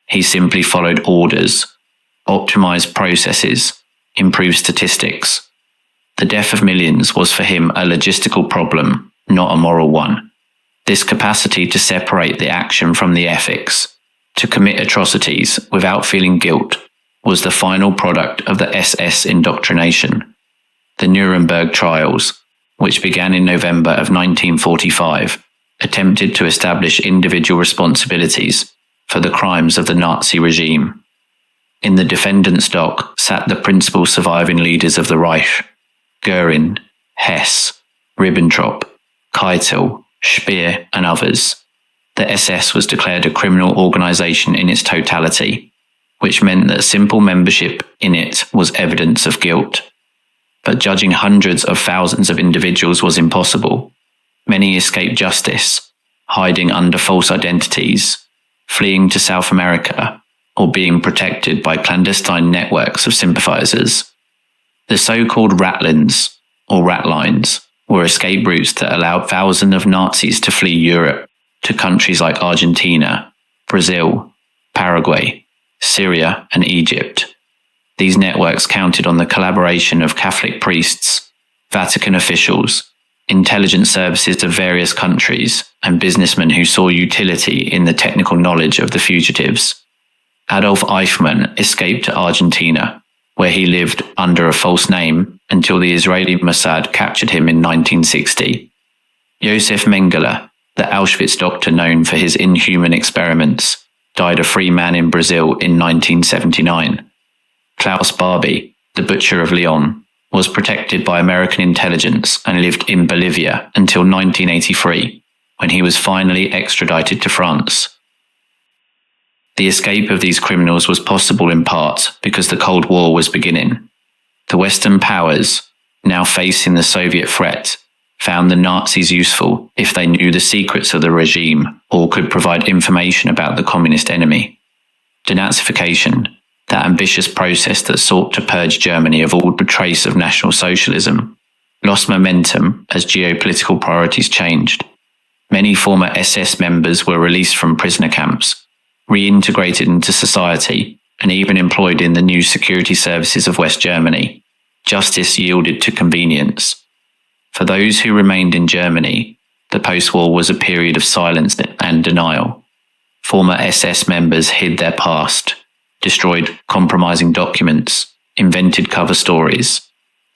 He simply followed orders, optimized processes, improved statistics. The death of millions was for him a logistical problem, not a moral one. This capacity to separate the action from the ethics, to commit atrocities without feeling guilt, was the final product of the SS indoctrination. The Nuremberg trials, which began in November of 1945, attempted to establish individual responsibilities for the crimes of the Nazi regime. In the defendant's dock sat the principal surviving leaders of the Reich: Göring, Hess, Ribbentrop, Keitel, Speer, and others. The SS was declared a criminal organization in its totality, which meant that simple membership in it was evidence of guilt. But judging hundreds of thousands of individuals was impossible. Many escaped justice, hiding under false identities, fleeing to South America, or being protected by clandestine networks of sympathizers. The so-called ratlines, or ratlines, were escape routes that allowed thousands of Nazis to flee Europe to countries like Argentina, Brazil, Paraguay, Syria, and Egypt. These networks counted on the collaboration of Catholic priests, Vatican officials, intelligence services of various countries, and businessmen who saw utility in the technical knowledge of the fugitives. Adolf Eichmann escaped to Argentina, where he lived under a false name until the Israeli Mossad captured him in 1960. Josef Mengele, the Auschwitz doctor known for his inhuman experiments, died a free man in Brazil in 1979. Klaus Barbie, the butcher of Lyon, was protected by American intelligence and lived in Bolivia until 1983, when he was finally extradited to France. The escape of these criminals was possible in part because the Cold War was beginning. The Western powers, now facing the Soviet threat, found the Nazis useful if they knew the secrets of the regime or could provide information about the communist enemy. Denazification, that ambitious process that sought to purge Germany of all trace of National Socialism, lost momentum as geopolitical priorities changed. Many former SS members were released from prisoner camps, reintegrated into society, and even employed in the new security services of West Germany. Justice yielded to convenience. For those who remained in Germany, the post-war was a period of silence and denial. Former SS members hid their past, destroyed compromising documents, invented cover stories.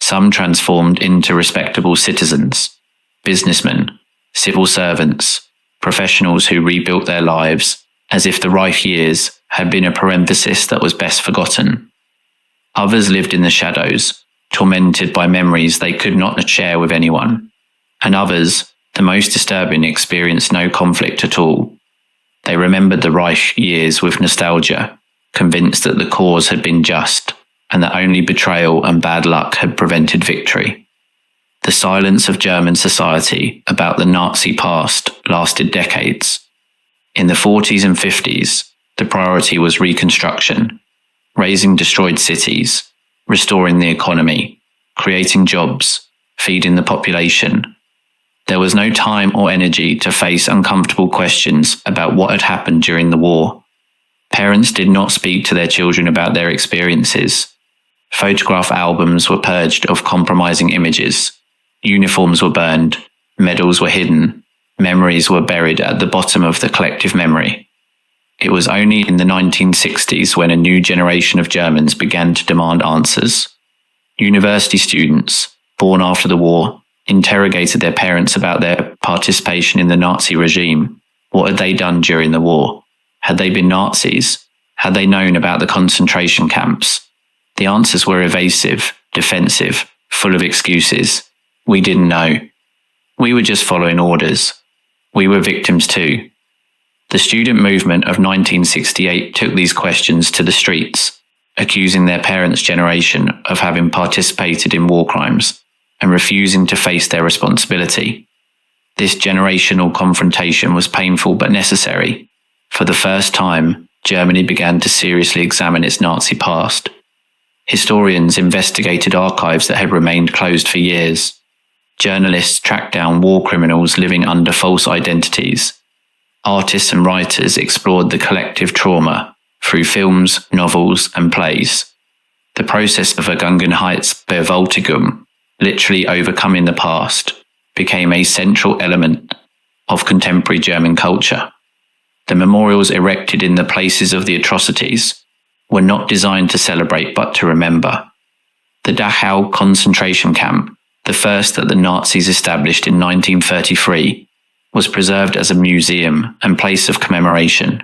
Some transformed into respectable citizens, businessmen, civil servants, professionals who rebuilt their lives as if the Reich years had been a parenthesis that was best forgotten. Others lived in the shadows, tormented by memories they could not share with anyone. And others, the most disturbing, experienced no conflict at all. They remembered the Reich years with nostalgia, convinced that the cause had been just and that only betrayal and bad luck had prevented victory. The silence of German society about the Nazi past lasted decades. In the 40s and 50s, the priority was reconstruction, raising destroyed cities, restoring the economy, creating jobs, feeding the population. There was no time or energy to face uncomfortable questions about what had happened during the war. Parents did not speak to their children about their experiences. Photograph albums were purged of compromising images. Uniforms were burned. Medals were hidden. Memories were buried at the bottom of the collective memory. It was only in the 1960s when a new generation of Germans began to demand answers. University students, born after the war, interrogated their parents about their participation in the Nazi regime. What had they done during the war? Had they been Nazis? Had they known about the concentration camps? The answers were evasive, defensive, full of excuses. We didn't know. We were just following orders. We were victims too. The student movement of 1968 took these questions to the streets, accusing their parents' generation of having participated in war crimes and refusing to face their responsibility. This generational confrontation was painful but necessary. For the first time, Germany began to seriously examine its Nazi past. Historians investigated archives that had remained closed for years. Journalists tracked down war criminals living under false identities. Artists and writers explored the collective trauma through films, novels, and plays. The process of Vergangenheitsbewältigung, literally overcoming the past, became a central element of contemporary German culture. The memorials erected in the places of the atrocities were not designed to celebrate but to remember. The Dachau concentration camp, the first that the Nazis established in 1933, was preserved as a museum and place of commemoration.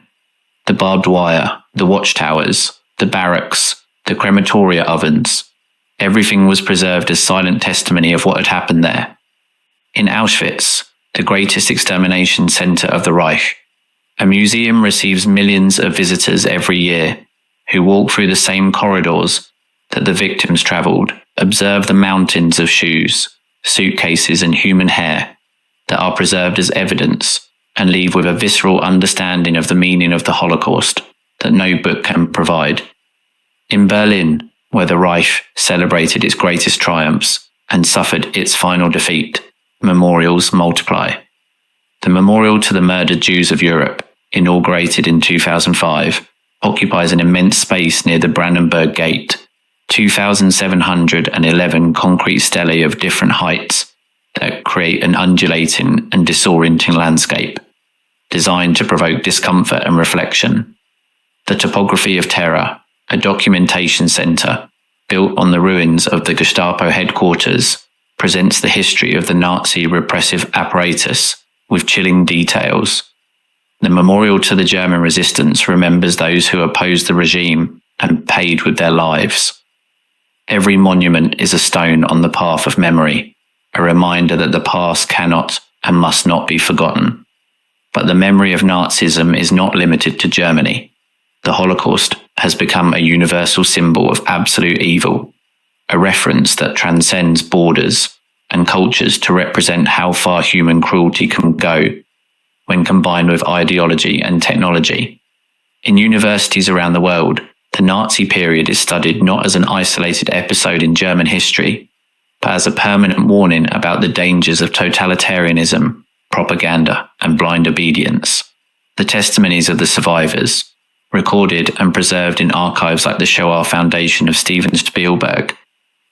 The barbed wire, the watchtowers, the barracks, the crematoria ovens, everything was preserved as silent testimony of what had happened there. In Auschwitz, the greatest extermination center of the Reich, a museum receives millions of visitors every year who walk through the same corridors that the victims traveled, observe the mountains of shoes, suitcases, and human hair that are preserved as evidence, and leave with a visceral understanding of the meaning of the Holocaust, that no book can provide. In Berlin, where the Reich celebrated its greatest triumphs and suffered its final defeat, memorials multiply. The Memorial to the Murdered Jews of Europe, inaugurated in 2005, occupies an immense space near the Brandenburg Gate, 2,711 concrete stelae of different heights that create an undulating and disorienting landscape, designed to provoke discomfort and reflection. The Topography of Terror, a documentation centre built on the ruins of the Gestapo headquarters, presents the history of the Nazi repressive apparatus with chilling details. The Memorial to the German Resistance remembers those who opposed the regime and paid with their lives. Every monument is a stone on the path of memory, a reminder that the past cannot and must not be forgotten. But the memory of Nazism is not limited to Germany. The Holocaust has become a universal symbol of absolute evil, a reference that transcends borders and cultures to represent how far human cruelty can go when combined with ideology and technology. In universities around the world, the Nazi period is studied not as an isolated episode in German history, but as a permanent warning about the dangers of totalitarianism, propaganda, and blind obedience. The testimonies of the survivors, recorded and preserved in archives like the Shoah Foundation of Steven Spielberg,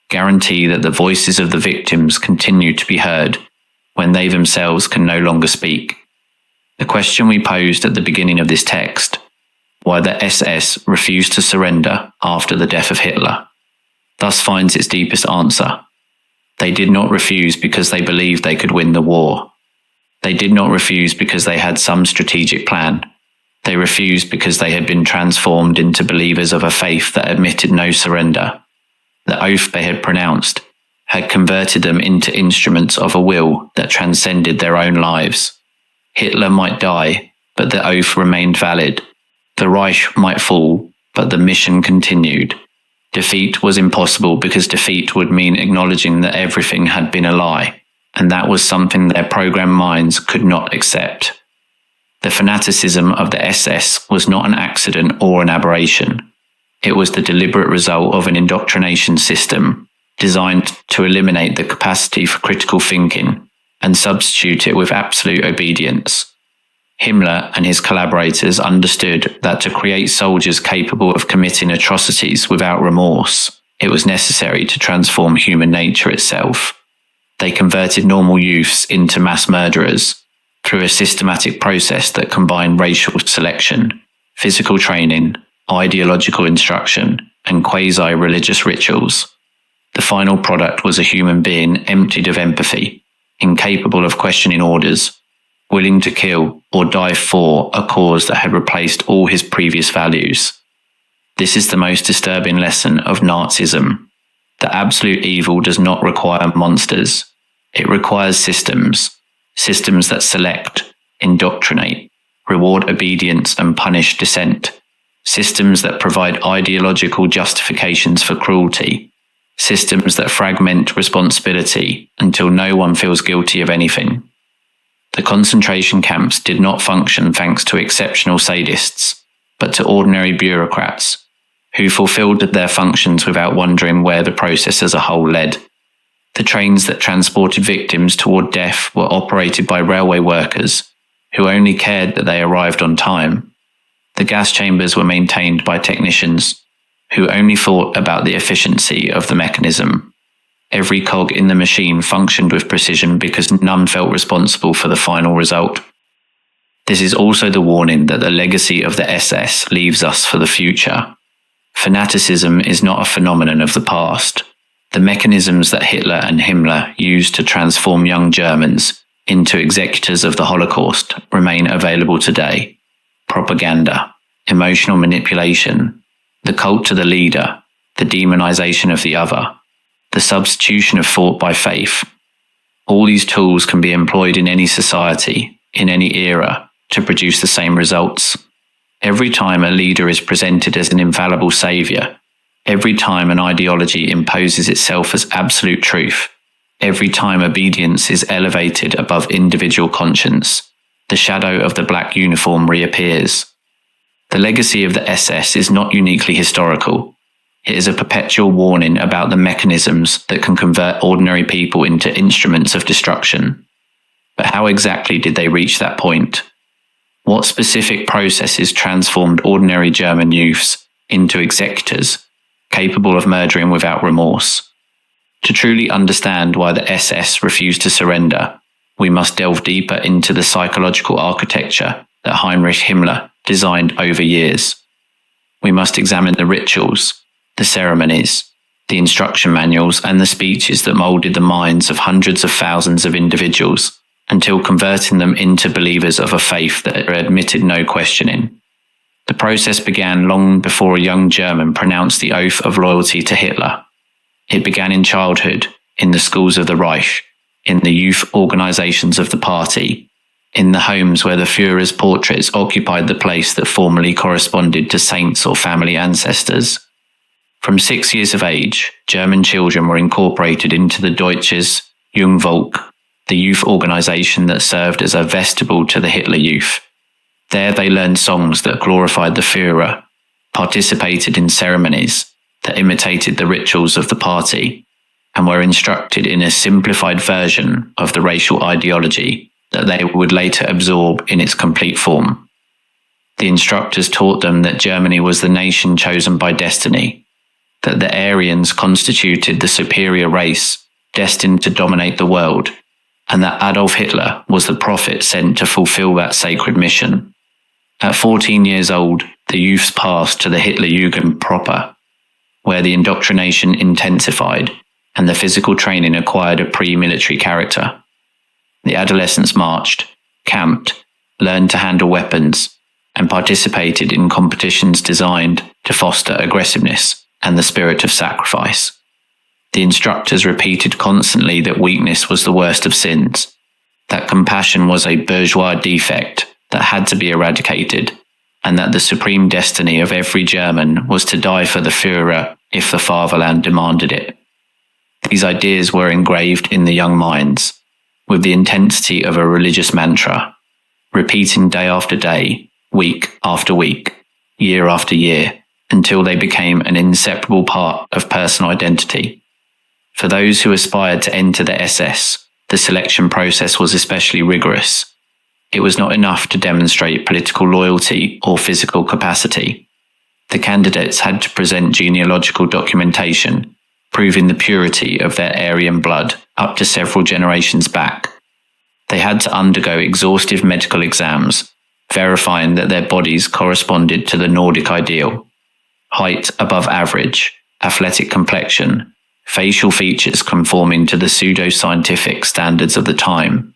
guarantee that the voices of the victims continue to be heard when they themselves can no longer speak. The question we posed at the beginning of this text, why the SS refused to surrender after the death of Hitler, thus finds its deepest answer. They did not refuse because they believed they could win the war. They did not refuse because they had some strategic plan. They refused because they had been transformed into believers of a faith that admitted no surrender. The oath they had pronounced had converted them into instruments of a will that transcended their own lives. Hitler might die, but the oath remained valid. The Reich might fall, but the mission continued. Defeat was impossible because defeat would mean acknowledging that everything had been a lie, and that was something their programmed minds could not accept. The fanaticism of the SS was not an accident or an aberration. It was the deliberate result of an indoctrination system designed to eliminate the capacity for critical thinking and substitute it with absolute obedience. Himmler and his collaborators understood that to create soldiers capable of committing atrocities without remorse, it was necessary to transform human nature itself. They converted normal youths into mass murderers through a systematic process that combined racial selection, physical training, ideological instruction, and quasi-religious rituals. The final product was a human being emptied of empathy, incapable of questioning orders, willing to kill or die for a cause that had replaced all his previous values. This is the most disturbing lesson of Nazism. That absolute evil does not require monsters. It requires systems that select, indoctrinate, reward obedience and punish dissent. Systems that provide ideological justifications for cruelty. Systems that fragment responsibility until no one feels guilty of anything. The concentration camps did not function thanks to exceptional sadists, but to ordinary bureaucrats who fulfilled their functions without wondering where the process as a whole led. The trains that transported victims toward death were operated by railway workers who only cared that they arrived on time. The gas chambers were maintained by technicians who only thought about the efficiency of the mechanism. Every cog in the machine functioned with precision because none felt responsible for the final result. This is also the warning that the legacy of the SS leaves us for the future. Fanaticism is not a phenomenon of the past. The mechanisms that Hitler and Himmler used to transform young Germans into executors of the Holocaust remain available today. Propaganda, emotional manipulation, the cult to the leader, the demonization of the other, the substitution of thought by faith. All these tools can be employed in any society, in any era, to produce the same results. Every time a leader is presented as an infallible savior, every time an ideology imposes itself as absolute truth, every time obedience is elevated above individual conscience, the shadow of the black uniform reappears. The legacy of the SS is not uniquely historical. It is a perpetual warning about the mechanisms that can convert ordinary people into instruments of destruction. But how exactly did they reach that point? What specific processes transformed ordinary German youths into executors, capable of murdering without remorse? To truly understand why the SS refused to surrender, we must delve deeper into the psychological architecture that Heinrich Himmler designed over years. We must examine the rituals, the ceremonies, the instruction manuals, and the speeches that molded the minds of hundreds of thousands of individuals until converting them into believers of a faith that admitted no questioning. The process began long before a young German pronounced the oath of loyalty to Hitler. It began in childhood, in the schools of the Reich, in the youth organizations of the party, in the homes where the Führer's portraits occupied the place that formerly corresponded to saints or family ancestors. From 6 years of age, German children were incorporated into the Deutsches Jungvolk, the youth organization that served as a vestibule to the Hitler Youth. There they learned songs that glorified the Führer, participated in ceremonies that imitated the rituals of the party, and were instructed in a simplified version of the racial ideology that they would later absorb in its complete form. The instructors taught them that Germany was the nation chosen by destiny, that the Aryans constituted the superior race destined to dominate the world, and that Adolf Hitler was the prophet sent to fulfill that sacred mission. At 14 years old, the youths passed to the Hitlerjugend proper, where the indoctrination intensified and the physical training acquired a pre-military character. The adolescents marched, camped, learned to handle weapons, and participated in competitions designed to foster aggressiveness and the spirit of sacrifice. The instructors repeated constantly that weakness was the worst of sins, that compassion was a bourgeois defect that had to be eradicated, and that the supreme destiny of every German was to die for the Führer if the fatherland demanded it. These ideas were engraved in the young minds, with the intensity of a religious mantra, repeating day after day, week after week, year after year, until they became an inseparable part of personal identity. For those who aspired to enter the SS, the selection process was especially rigorous. It was not enough to demonstrate political loyalty or physical capacity. The candidates had to present genealogical documentation, proving the purity of their Aryan blood up to several generations back. They had to undergo exhaustive medical exams, verifying that their bodies corresponded to the Nordic ideal: height above average, athletic complexion, facial features conforming to the pseudo-scientific standards of the time.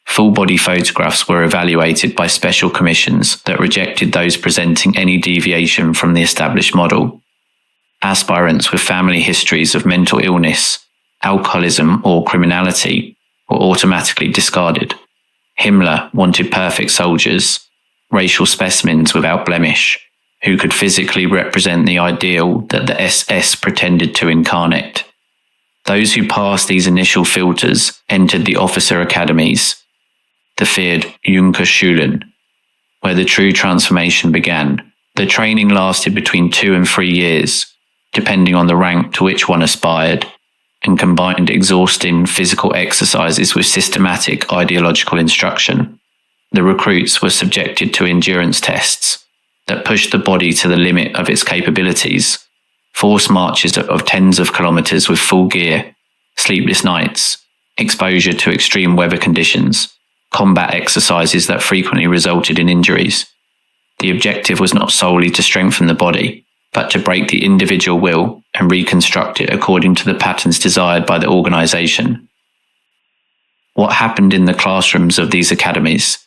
Full-body photographs were evaluated by special commissions that rejected those presenting any deviation from the established model. Aspirants with family histories of mental illness, alcoholism, or criminality were automatically discarded. Himmler wanted perfect soldiers, racial specimens without blemish, who could physically represent the ideal that the SS pretended to incarnate. Those who passed these initial filters entered the officer academies, the feared Junkerschulen, where the true transformation began. The training lasted between 2 and 3 years, depending on the rank to which one aspired, and combined exhausting physical exercises with systematic ideological instruction. The recruits were subjected to endurance tests that pushed the body to the limit of its capabilities, forced marches of tens of kilometers with full gear, sleepless nights, exposure to extreme weather conditions, combat exercises that frequently resulted in injuries. The objective was not solely to strengthen the body, but to break the individual will and reconstruct it according to the patterns desired by the organization. What happened in the classrooms of these academies?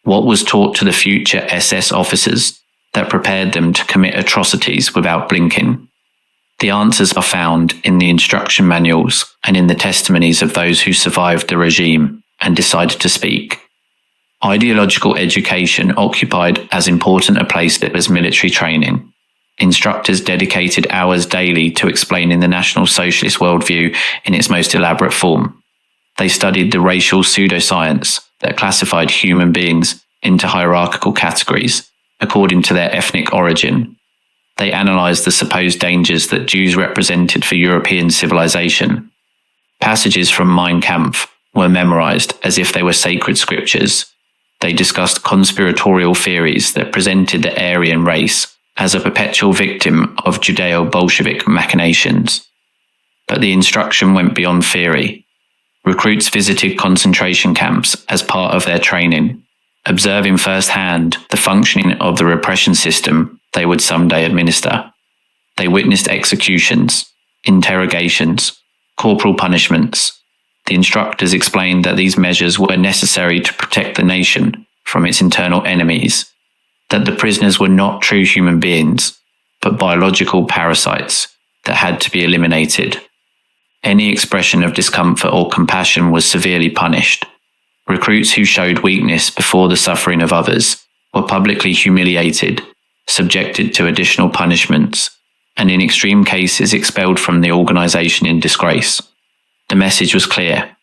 What was taught to the future SS officers that prepared them to commit atrocities without blinking? The answers are found in the instruction manuals and in the testimonies of those who survived the regime and decided to speak. Ideological education occupied as important a place as military training. Instructors dedicated hours daily to explaining the National Socialist worldview in its most elaborate form. They studied the racial pseudoscience that classified human beings into hierarchical categories according to their ethnic origin. They analysed the supposed dangers that Jews represented for European civilization. Passages from Mein Kampf were memorized as if they were sacred scriptures. They discussed conspiratorial theories that presented the Aryan race as a perpetual victim of Judeo-Bolshevik machinations. But the instruction went beyond theory. Recruits visited concentration camps as part of their training, observing firsthand the functioning of the repression system they would someday administer. They witnessed executions, interrogations, corporal punishments. The instructors explained that these measures were necessary to protect the nation from its internal enemies, that the prisoners were not true human beings, but biological parasites that had to be eliminated. Any expression of discomfort or compassion was severely punished. Recruits who showed weakness before the suffering of others were publicly humiliated, subjected to additional punishments, and in extreme cases expelled from the organization in disgrace. The message was clear.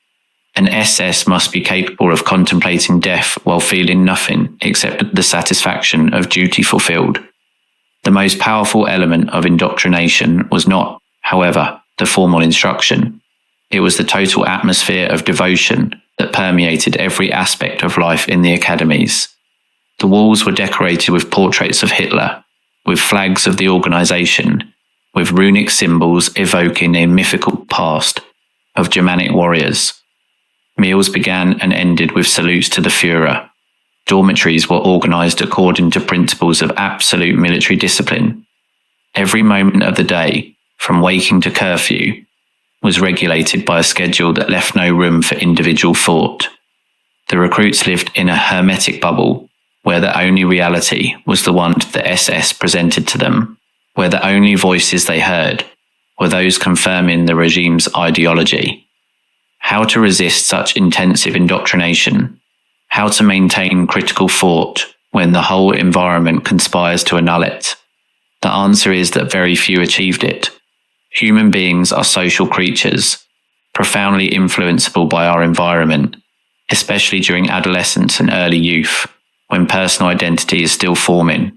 An SS must be capable of contemplating death while feeling nothing except the satisfaction of duty fulfilled. The most powerful element of indoctrination was not, however, the formal instruction. It was the total atmosphere of devotion that permeated every aspect of life in the academies. The walls were decorated with portraits of Hitler, with flags of the organization, with runic symbols evoking a mythical past of Germanic warriors. Meals began and ended with salutes to the Führer. Dormitories were organized according to principles of absolute military discipline. Every moment of the day, from waking to curfew, was regulated by a schedule that left no room for individual thought. The recruits lived in a hermetic bubble, where the only reality was the one the SS presented to them, where the only voices they heard were those confirming the regime's ideology. How to resist such intensive indoctrination? How to maintain critical thought when the whole environment conspires to annul it? The answer is that very few achieved it. Human beings are social creatures, profoundly influenceable by our environment, especially during adolescence and early youth, when personal identity is still forming.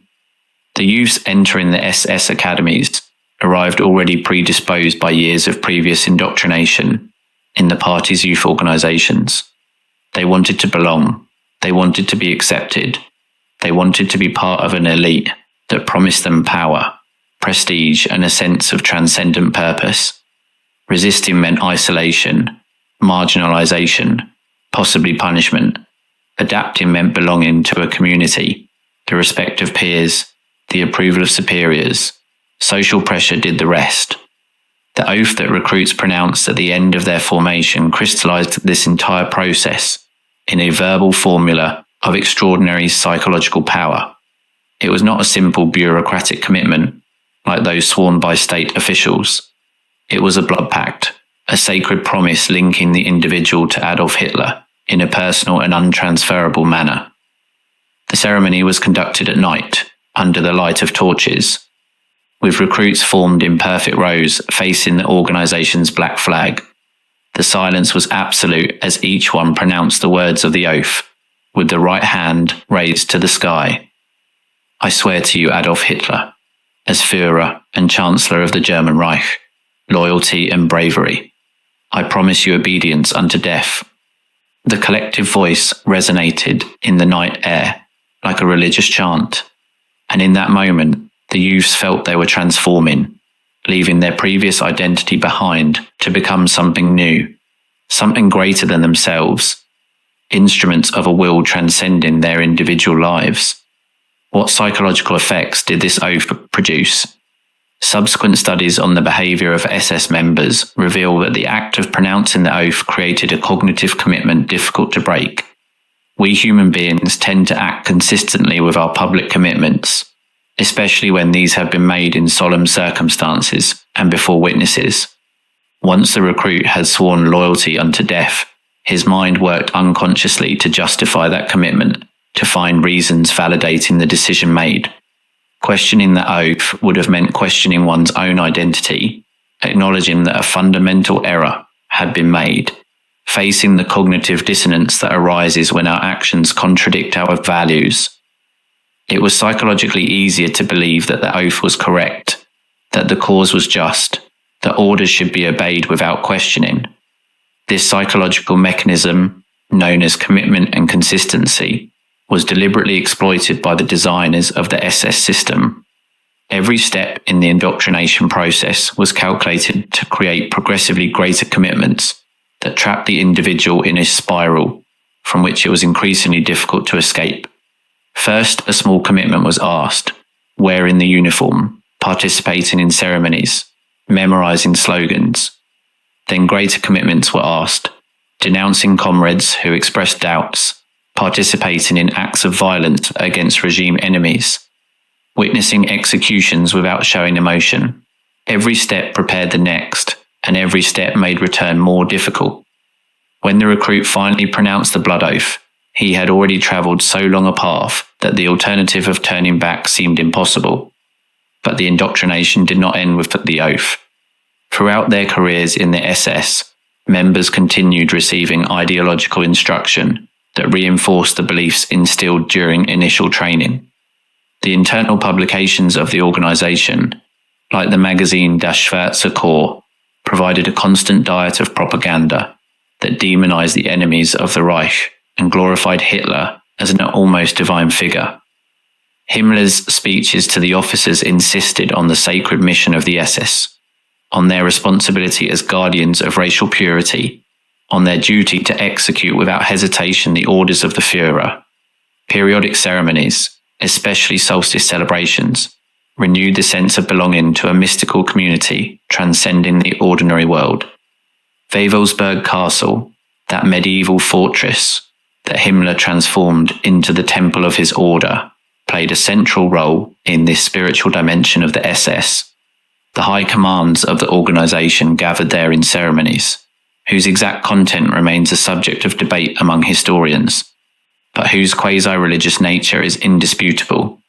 The youths entering the SS academies arrived already predisposed by years of previous indoctrination in the party's youth organizations. They wanted to belong. They wanted to be accepted. They wanted to be part of an elite that promised them power, prestige, and a sense of transcendent purpose. Resisting meant isolation, marginalization, possibly punishment. Adapting meant belonging to a community, the respect of peers, the approval of superiors. Social pressure did the rest. The oath that recruits pronounced at the end of their formation crystallized this entire process in a verbal formula of extraordinary psychological power. It was not a simple bureaucratic commitment like those sworn by state officials. It was a blood pact, a sacred promise linking the individual to Adolf Hitler in a personal and untransferable manner. The ceremony was conducted at night, under the light of torches, with recruits formed in perfect rows facing the organization's black flag. The silence was absolute as each one pronounced the words of the oath, with the right hand raised to the sky. I swear to you, Adolf Hitler, as Führer and Chancellor of the German Reich, loyalty and bravery. I promise you obedience unto death. The collective voice resonated in the night air like a religious chant, and in that moment, the youths felt they were transforming, leaving their previous identity behind to become something new, something greater than themselves, instruments of a will transcending their individual lives. What psychological effects did this oath produce? Subsequent studies on the behavior of SS members reveal that the act of pronouncing the oath created a cognitive commitment difficult to break. We human beings tend to act consistently with our public commitments, especially when these have been made in solemn circumstances and before witnesses. Once the recruit had sworn loyalty unto death, his mind worked unconsciously to justify that commitment, to find reasons validating the decision made. Questioning the oath would have meant questioning one's own identity, acknowledging that a fundamental error had been made, facing the cognitive dissonance that arises when our actions contradict our values. It was psychologically easier to believe that the oath was correct, that the cause was just, that orders should be obeyed without questioning. This psychological mechanism, known as commitment and consistency, was deliberately exploited by the designers of the SS system. Every step in the indoctrination process was calculated to create progressively greater commitments that trapped the individual in a spiral from which it was increasingly difficult to escape. First, a small commitment was asked: wearing the uniform, participating in ceremonies, memorizing slogans. Then greater commitments were asked: denouncing comrades who expressed doubts, participating in acts of violence against regime enemies, witnessing executions without showing emotion. Every step prepared the next, and every step made return more difficult. When the recruit finally pronounced the blood oath, he had already travelled so long a path that the alternative of turning back seemed impossible. But the indoctrination did not end with the oath. Throughout their careers in the SS, members continued receiving ideological instruction that reinforced the beliefs instilled during initial training. The internal publications of the organization, like the magazine Das Schwarze Korps, provided a constant diet of propaganda that demonized the enemies of the Reich and glorified Hitler as an almost divine figure. Himmler's speeches to the officers insisted on the sacred mission of the SS, on their responsibility as guardians of racial purity, on their duty to execute without hesitation the orders of the Führer. Periodic ceremonies, especially solstice celebrations, renewed the sense of belonging to a mystical community transcending the ordinary world. Wewelsburg Castle, that medieval fortress that Himmler transformed into the temple of his order, played a central role in this spiritual dimension of the SS. The high commands of the organization gathered there in ceremonies, whose exact content remains a subject of debate among historians, but whose quasi-religious nature is indisputable.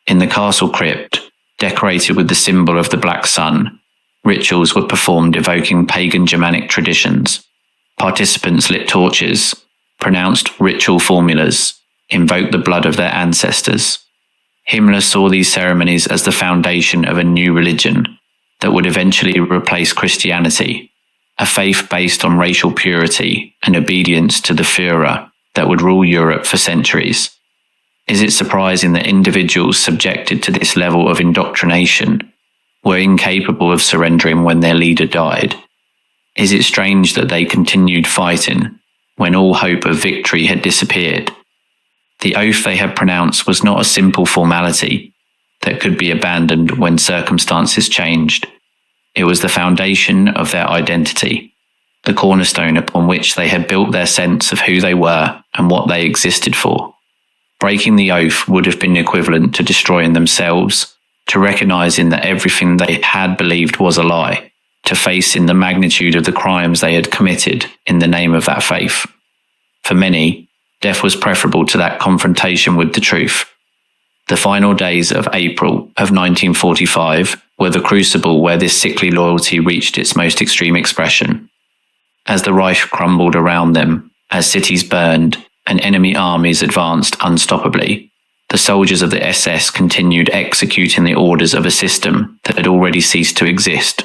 In the castle crypt, decorated with the symbol of the Black Sun, rituals were performed evoking pagan Germanic traditions. Participants lit torches, pronounced ritual formulas, invoked the blood of their ancestors. Himmler saw these ceremonies as the foundation of a new religion that would eventually replace Christianity, a faith based on racial purity and obedience to the Führer that would rule Europe for centuries. Is it surprising that individuals subjected to this level of indoctrination were incapable of surrendering when their leader died? Is it strange that they continued fighting when all hope of victory had disappeared? The oath they had pronounced was not a simple formality that could be abandoned when circumstances changed. It was the foundation of their identity, the cornerstone upon which they had built their sense of who they were and what they existed for. Breaking the oath would have been equivalent to destroying themselves, to recognizing that everything they had believed was a lie, to facing the magnitude of the crimes they had committed in the name of that faith. For many, death was preferable to that confrontation with the truth. The final days of April of 1945 were the crucible where this sickly loyalty reached its most extreme expression. As the Reich crumbled around them, as cities burned, and enemy armies advanced unstoppably, the soldiers of the SS continued executing the orders of a system that had already ceased to exist.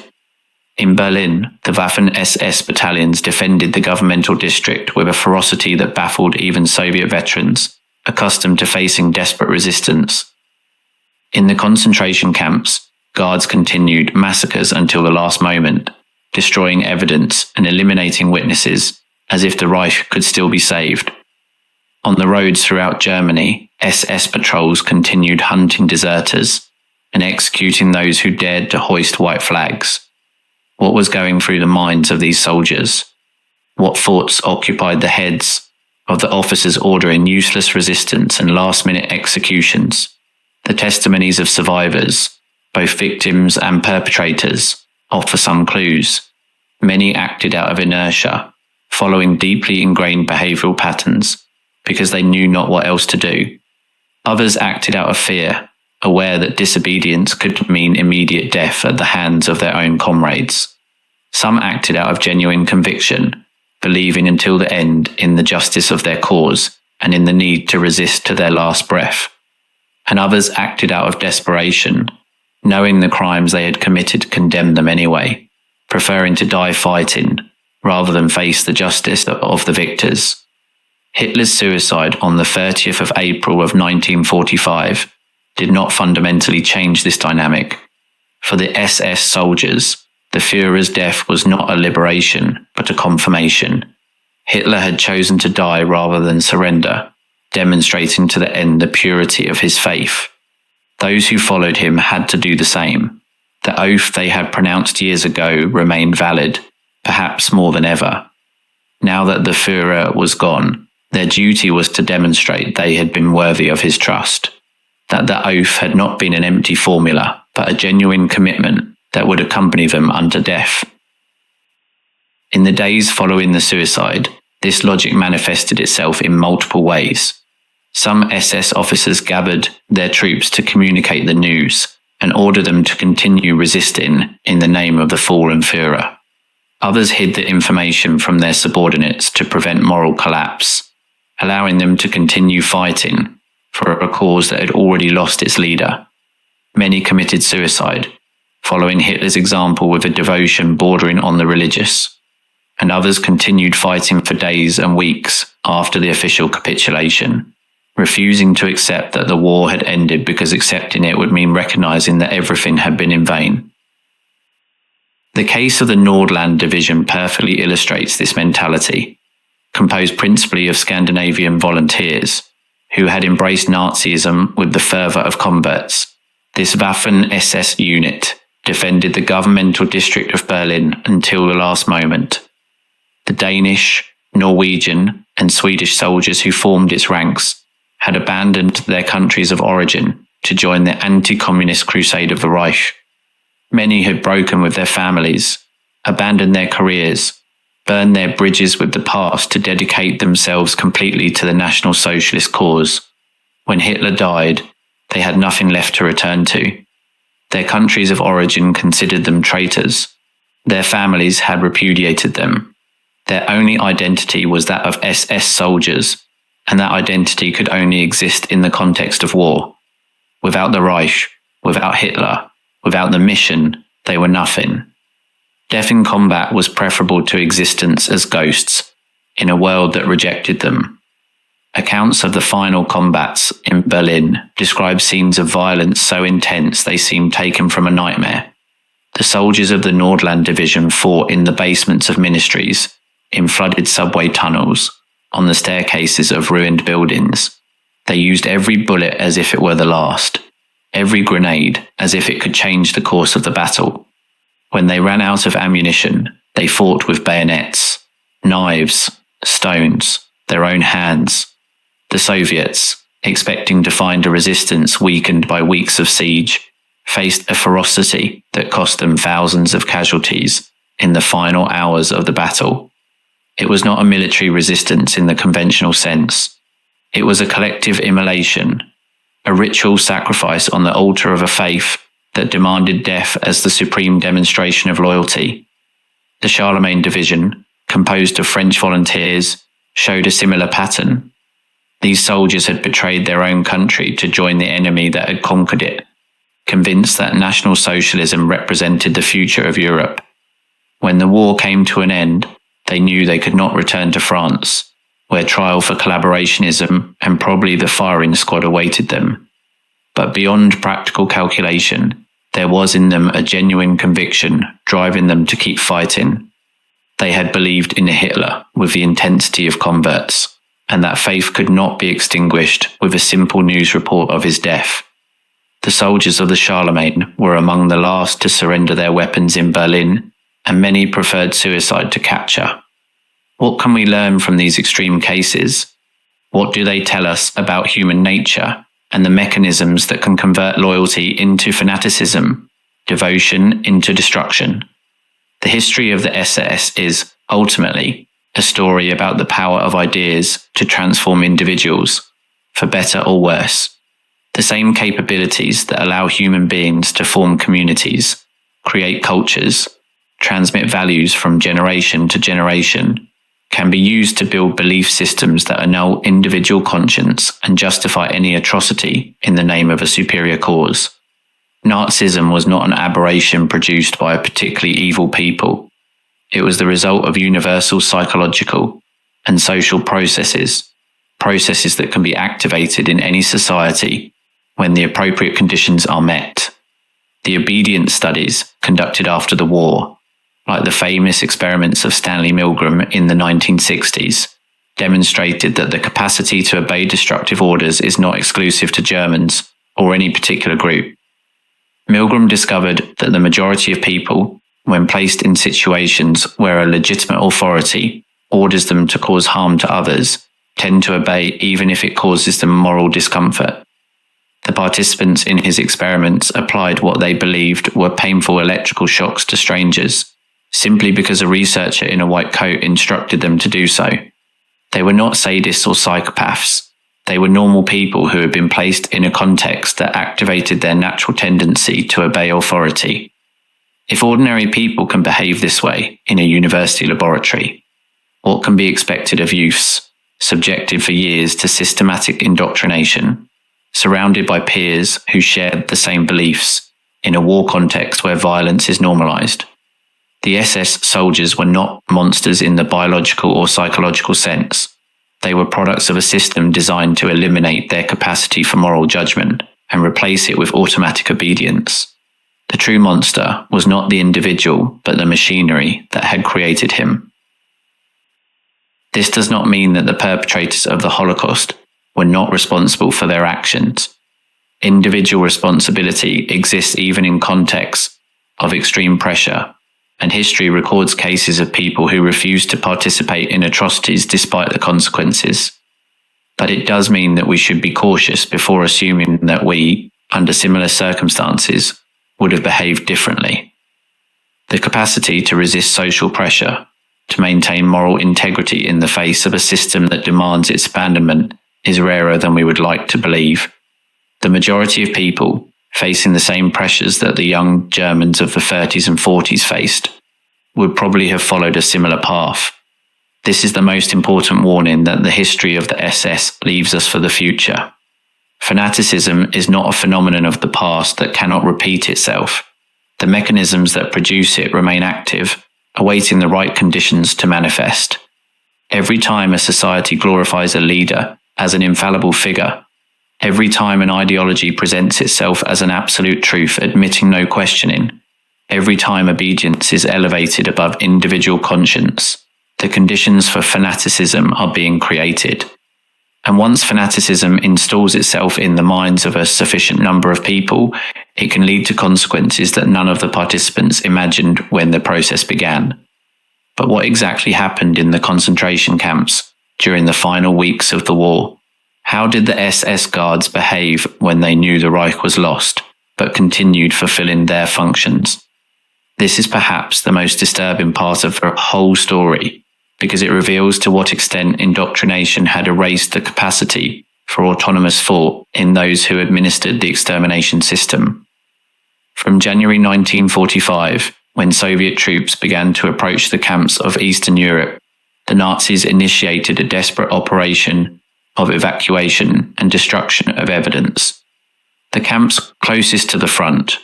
In Berlin, the Waffen-SS battalions defended the governmental district with a ferocity that baffled even Soviet veterans, accustomed to facing desperate resistance. In the concentration camps, guards continued massacres until the last moment, destroying evidence and eliminating witnesses as if the Reich could still be saved. On the roads throughout Germany, SS patrols continued hunting deserters and executing those who dared to hoist white flags. What was going through the minds of these soldiers? What thoughts occupied the heads of the officers ordering useless resistance and last-minute executions? The testimonies of survivors, both victims and perpetrators, offer some clues. Many acted out of inertia, following deeply ingrained behavioral patterns, because they knew not what else to do. Others acted out of fear, aware that disobedience could mean immediate death at the hands of their own comrades. Some acted out of genuine conviction, believing until the end in the justice of their cause and in the need to resist to their last breath. and others acted out of desperation, knowing the crimes they had committed condemned them anyway, preferring to die fighting rather than face the justice of the victors. Hitler's suicide on the 30th of April of 1945 did not fundamentally change this dynamic. For the SS soldiers, the Führer's death was not a liberation, but a confirmation. Hitler had chosen to die rather than surrender, demonstrating to the end the purity of his faith. Those who followed him had to do the same. The oath they had pronounced years ago remained valid, perhaps more than ever. Now that the Führer was gone, their duty was to demonstrate they had been worthy of his trust, that the oath had not been an empty formula, but a genuine commitment that would accompany them unto death. In the days following the suicide, this logic manifested itself in multiple ways. Some SS officers gathered their troops to communicate the news and order them to continue resisting in the name of the fallen Führer. Others hid the information from their subordinates to prevent moral collapse, allowing them to continue fighting for a cause that had already lost its leader. Many committed suicide, following Hitler's example with a devotion bordering on the religious, and others continued fighting for days and weeks after the official capitulation, refusing to accept that the war had ended because accepting it would mean recognizing that everything had been in vain. The case of the Nordland Division perfectly illustrates this mentality, composed principally of Scandinavian volunteers who had embraced Nazism with the fervor of converts. This Waffen-SS unit defended the governmental district of Berlin until the last moment. The Danish, Norwegian, and Swedish soldiers who formed its ranks had abandoned their countries of origin to join the anti-communist crusade of the Reich. Many had broken with their families, abandoned their careers, burned their bridges with the past to dedicate themselves completely to the National Socialist cause. When Hitler died, they had nothing left to return to. Their countries of origin considered them traitors. Their families had repudiated them. Their only identity was that of SS soldiers, and that identity could only exist in the context of war. Without the Reich, without Hitler, without the mission, they were nothing. Death in combat was preferable to existence as ghosts, in a world that rejected them. Accounts of the final combats in Berlin describe scenes of violence so intense they seemed taken from a nightmare. The soldiers of the Nordland Division fought in the basements of ministries, in flooded subway tunnels, on the staircases of ruined buildings. They used every bullet as if it were the last, every grenade as if it could change the course of the battle. When they ran out of ammunition, they fought with bayonets, knives, stones, their own hands. The Soviets, expecting to find a resistance weakened by weeks of siege, faced a ferocity that cost them thousands of casualties in the final hours of the battle. It was not a military resistance in the conventional sense. It was a collective immolation, a ritual sacrifice on the altar of a faith that demanded death as the supreme demonstration of loyalty. The Charlemagne Division, composed of French volunteers, showed a similar pattern. These soldiers had betrayed their own country to join the enemy that had conquered it, convinced that National Socialism represented the future of Europe. When the war came to an end, they knew they could not return to France, where trial for collaborationism and probably the firing squad awaited them. But beyond practical calculation, there was in them a genuine conviction driving them to keep fighting. They had believed in Hitler with the intensity of converts, and that faith could not be extinguished with a simple news report of his death. The soldiers of the Charlemagne were among the last to surrender their weapons in Berlin, and many preferred suicide to capture. What can we learn from these extreme cases? What do they tell us about human nature and the mechanisms that can convert loyalty into fanaticism, devotion into destruction? The history of the SS is, ultimately, a story about the power of ideas to transform individuals, for better or worse. The same capabilities that allow human beings to form communities, create cultures, transmit values from generation to generation, can be used to build belief systems that annul individual conscience and justify any atrocity in the name of a superior cause. Nazism was not an aberration produced by a particularly evil people. It was the result of universal psychological and social processes that can be activated in any society when the appropriate conditions are met. The obedience studies conducted after the war, like the famous experiments of Stanley Milgram in the 1960s, demonstrated that the capacity to obey destructive orders is not exclusive to Germans or any particular group. Milgram discovered that the majority of people, when placed in situations where a legitimate authority orders them to cause harm to others, tend to obey even if it causes them moral discomfort. The participants in his experiments applied what they believed were painful electrical shocks to strangers, simply because a researcher in a white coat instructed them to do so. They were not sadists or psychopaths. They were normal people who had been placed in a context that activated their natural tendency to obey authority. If ordinary people can behave this way in a university laboratory, what can be expected of youths, subjected for years to systematic indoctrination, surrounded by peers who shared the same beliefs, in a war context where violence is normalized? The SS soldiers were not monsters in the biological or psychological sense. They were products of a system designed to eliminate their capacity for moral judgment and replace it with automatic obedience. The true monster was not the individual, but the machinery that had created him. This does not mean that the perpetrators of the Holocaust were not responsible for their actions. Individual responsibility exists even in contexts of extreme pressure, and history records cases of people who refused to participate in atrocities despite the consequences. But it does mean that we should be cautious before assuming that we, under similar circumstances, would have behaved differently. The capacity to resist social pressure, to maintain moral integrity in the face of a system that demands its abandonment, is rarer than we would like to believe. The majority of people, facing the same pressures that the young Germans of the 30s and 40s faced, would probably have followed a similar path. This is the most important warning that the history of the SS leaves us for the future. Fanaticism is not a phenomenon of the past that cannot repeat itself. The mechanisms that produce it remain active, awaiting the right conditions to manifest. Every time a society glorifies a leader as an infallible figure, every time an ideology presents itself as an absolute truth, admitting no questioning, every time obedience is elevated above individual conscience, the conditions for fanaticism are being created. And once fanaticism installs itself in the minds of a sufficient number of people, it can lead to consequences that none of the participants imagined when the process began. But what exactly happened in the concentration camps during the final weeks of the war? How did the SS guards behave when they knew the Reich was lost, but continued fulfilling their functions? This is perhaps the most disturbing part of the whole story, because it reveals to what extent indoctrination had erased the capacity for autonomous thought in those who administered the extermination system. From January 1945, when Soviet troops began to approach the camps of Eastern Europe, the Nazis initiated a desperate operation of evacuation and destruction of evidence. The camps closest to the front,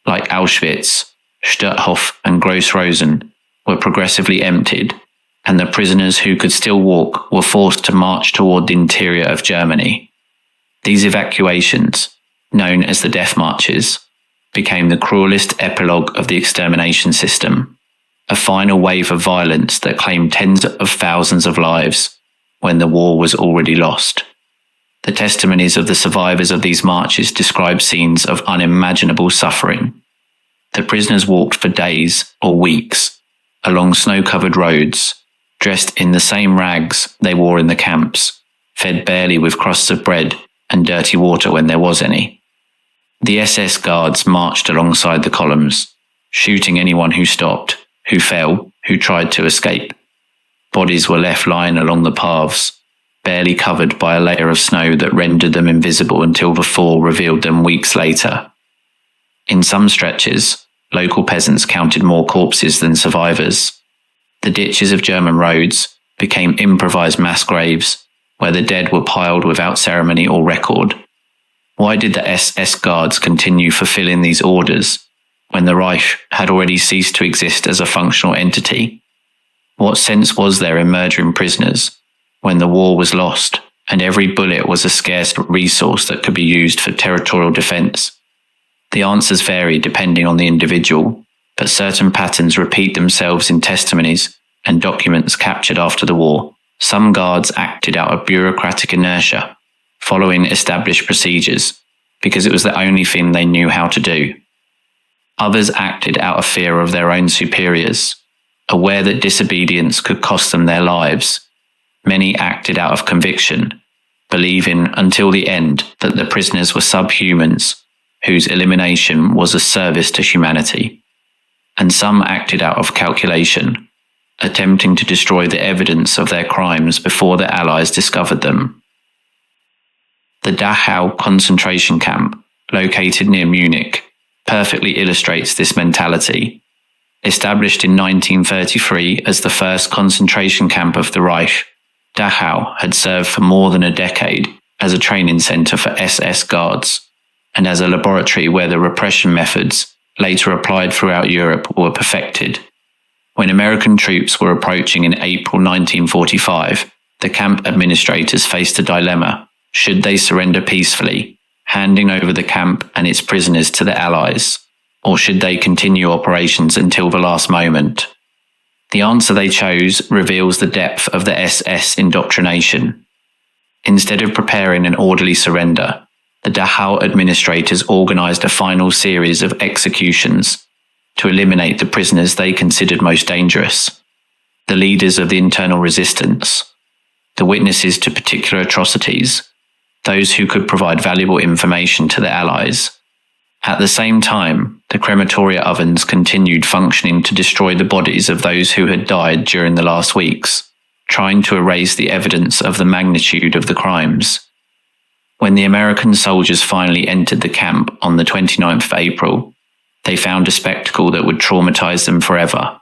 like Auschwitz, Stutthof and Gross-Rosen, were progressively emptied, and the prisoners who could still walk were forced to march toward the interior of Germany. These evacuations, known as the Death Marches, became the cruelest epilogue of the extermination system, a final wave of violence that claimed tens of thousands of lives when the war was already lost. The testimonies of the survivors of these marches describe scenes of unimaginable suffering. The prisoners walked for days or weeks along snow-covered roads, dressed in the same rags they wore in the camps, fed barely with crusts of bread and dirty water when there was any. The SS guards marched alongside the columns, shooting anyone who stopped, who fell, who tried to escape. Bodies were left lying along the paths, barely covered by a layer of snow that rendered them invisible until the thaw revealed them weeks later. In some stretches, local peasants counted more corpses than survivors. The ditches of German roads, became improvised mass graves, where the dead were piled without ceremony or record. Why did the SS guards continue fulfilling these orders when the Reich had already ceased to exist as a functional entity? What sense was there in murdering prisoners when the war was lost and every bullet was a scarce resource that could be used for territorial defense? The answers vary depending on the individual, but certain patterns repeat themselves in testimonies and documents captured after the war. Some guards acted out of bureaucratic inertia, following established procedures, because it was the only thing they knew how to do. Others acted out of fear of their own superiors, aware that disobedience could cost them their lives. Many acted out of conviction, believing until the end that the prisoners were subhumans, whose elimination was a service to humanity. And some acted out of calculation, attempting to destroy the evidence of their crimes before the Allies discovered them. The Dachau concentration camp, located near Munich, perfectly illustrates this mentality. Established in 1933 as the first concentration camp of the Reich, Dachau had served for more than a decade as a training center for SS guards and as a laboratory where the repression methods, later applied throughout Europe, were perfected. When American troops were approaching in April 1945, the camp administrators faced a dilemma. Should they surrender peacefully, handing over the camp and its prisoners to the Allies, or should they continue operations until the last moment? The answer they chose reveals the depth of the SS indoctrination. Instead of preparing an orderly surrender, the Dachau administrators organized a final series of executions to eliminate the prisoners they considered most dangerous, the leaders of the internal resistance, the witnesses to particular atrocities, those who could provide valuable information to the Allies. At the same time, the crematoria ovens continued functioning to destroy the bodies of those who had died during the last weeks, trying to erase the evidence of the magnitude of the crimes. When the American soldiers finally entered the camp on the 29th of April, they found a spectacle that would traumatize them forever.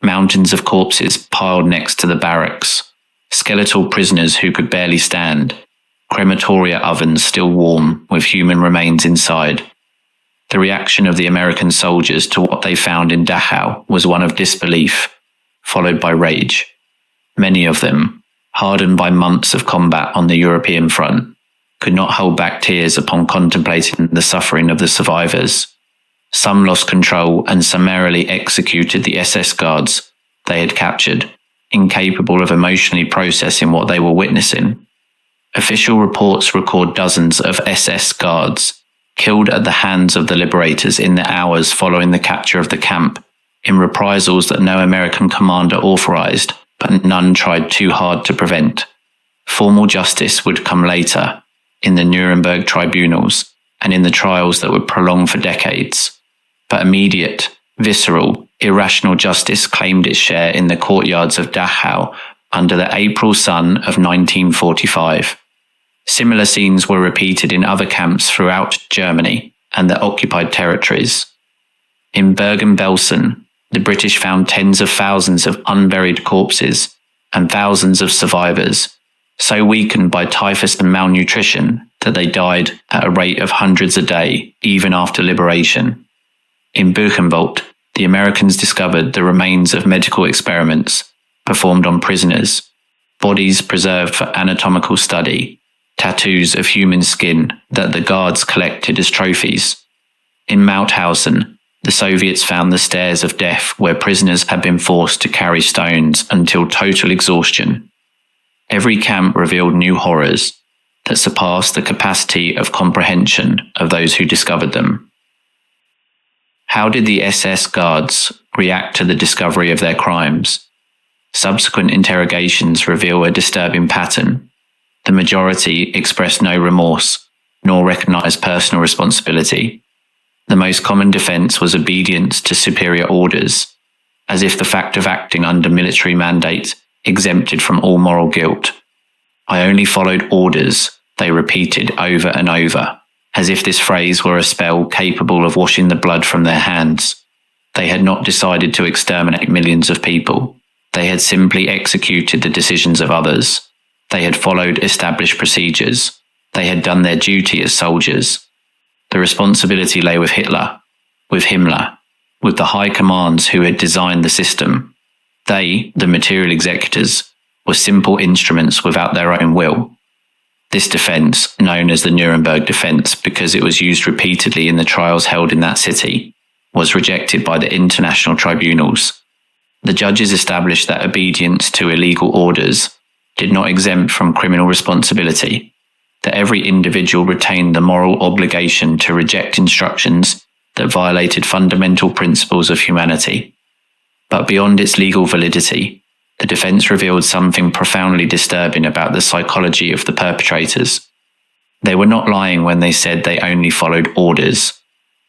Mountains of corpses piled next to the barracks, skeletal prisoners who could barely stand, crematoria ovens still warm with human remains inside. The reaction of the American soldiers to what they found in Dachau was one of disbelief, followed by rage. Many of them, hardened by months of combat on the European front, could not hold back tears upon contemplating the suffering of the survivors. Some lost control and summarily executed the SS guards they had captured, incapable of emotionally processing what they were witnessing. Official reports record dozens of SS guards killed at the hands of the liberators in the hours following the capture of the camp, in reprisals that no American commander authorized, but none tried too hard to prevent. Formal justice would come later, in the Nuremberg tribunals, and in the trials that would prolong for decades. But immediate, visceral, irrational justice claimed its share in the courtyards of Dachau under the April sun of 1945. Similar scenes were repeated in other camps throughout Germany and the occupied territories. In Bergen-Belsen, the British found tens of thousands of unburied corpses and thousands of survivors, so weakened by typhus and malnutrition that they died at a rate of hundreds a day, even after liberation. In Buchenwald, the Americans discovered the remains of medical experiments performed on prisoners, bodies preserved for anatomical study, tattoos of human skin that the guards collected as trophies. In Mauthausen, the Soviets found the stairs of death where prisoners had been forced to carry stones until total exhaustion. Every camp revealed new horrors that surpassed the capacity of comprehension of those who discovered them. How did the SS guards react to the discovery of their crimes? Subsequent interrogations reveal a disturbing pattern. The majority expressed no remorse, nor recognized personal responsibility. The most common defense was obedience to superior orders, as if the fact of acting under military mandate exempted from all moral guilt. "I only followed orders," they repeated over and over, as if this phrase were a spell capable of washing the blood from their hands. They had not decided to exterminate millions of people. They had simply executed the decisions of others. They had followed established procedures. They had done their duty as soldiers. The responsibility lay with Hitler, with Himmler, with the high commands who had designed the system. They, the material executors, were simple instruments without their own will. This defense, known as the Nuremberg defense because it was used repeatedly in the trials held in that city, was rejected by the international tribunals. The judges established that obedience to illegal orders did not exempt from criminal responsibility, that every individual retained the moral obligation to reject instructions that violated fundamental principles of humanity. But beyond its legal validity, the defense revealed something profoundly disturbing about the psychology of the perpetrators. They were not lying when they said they only followed orders.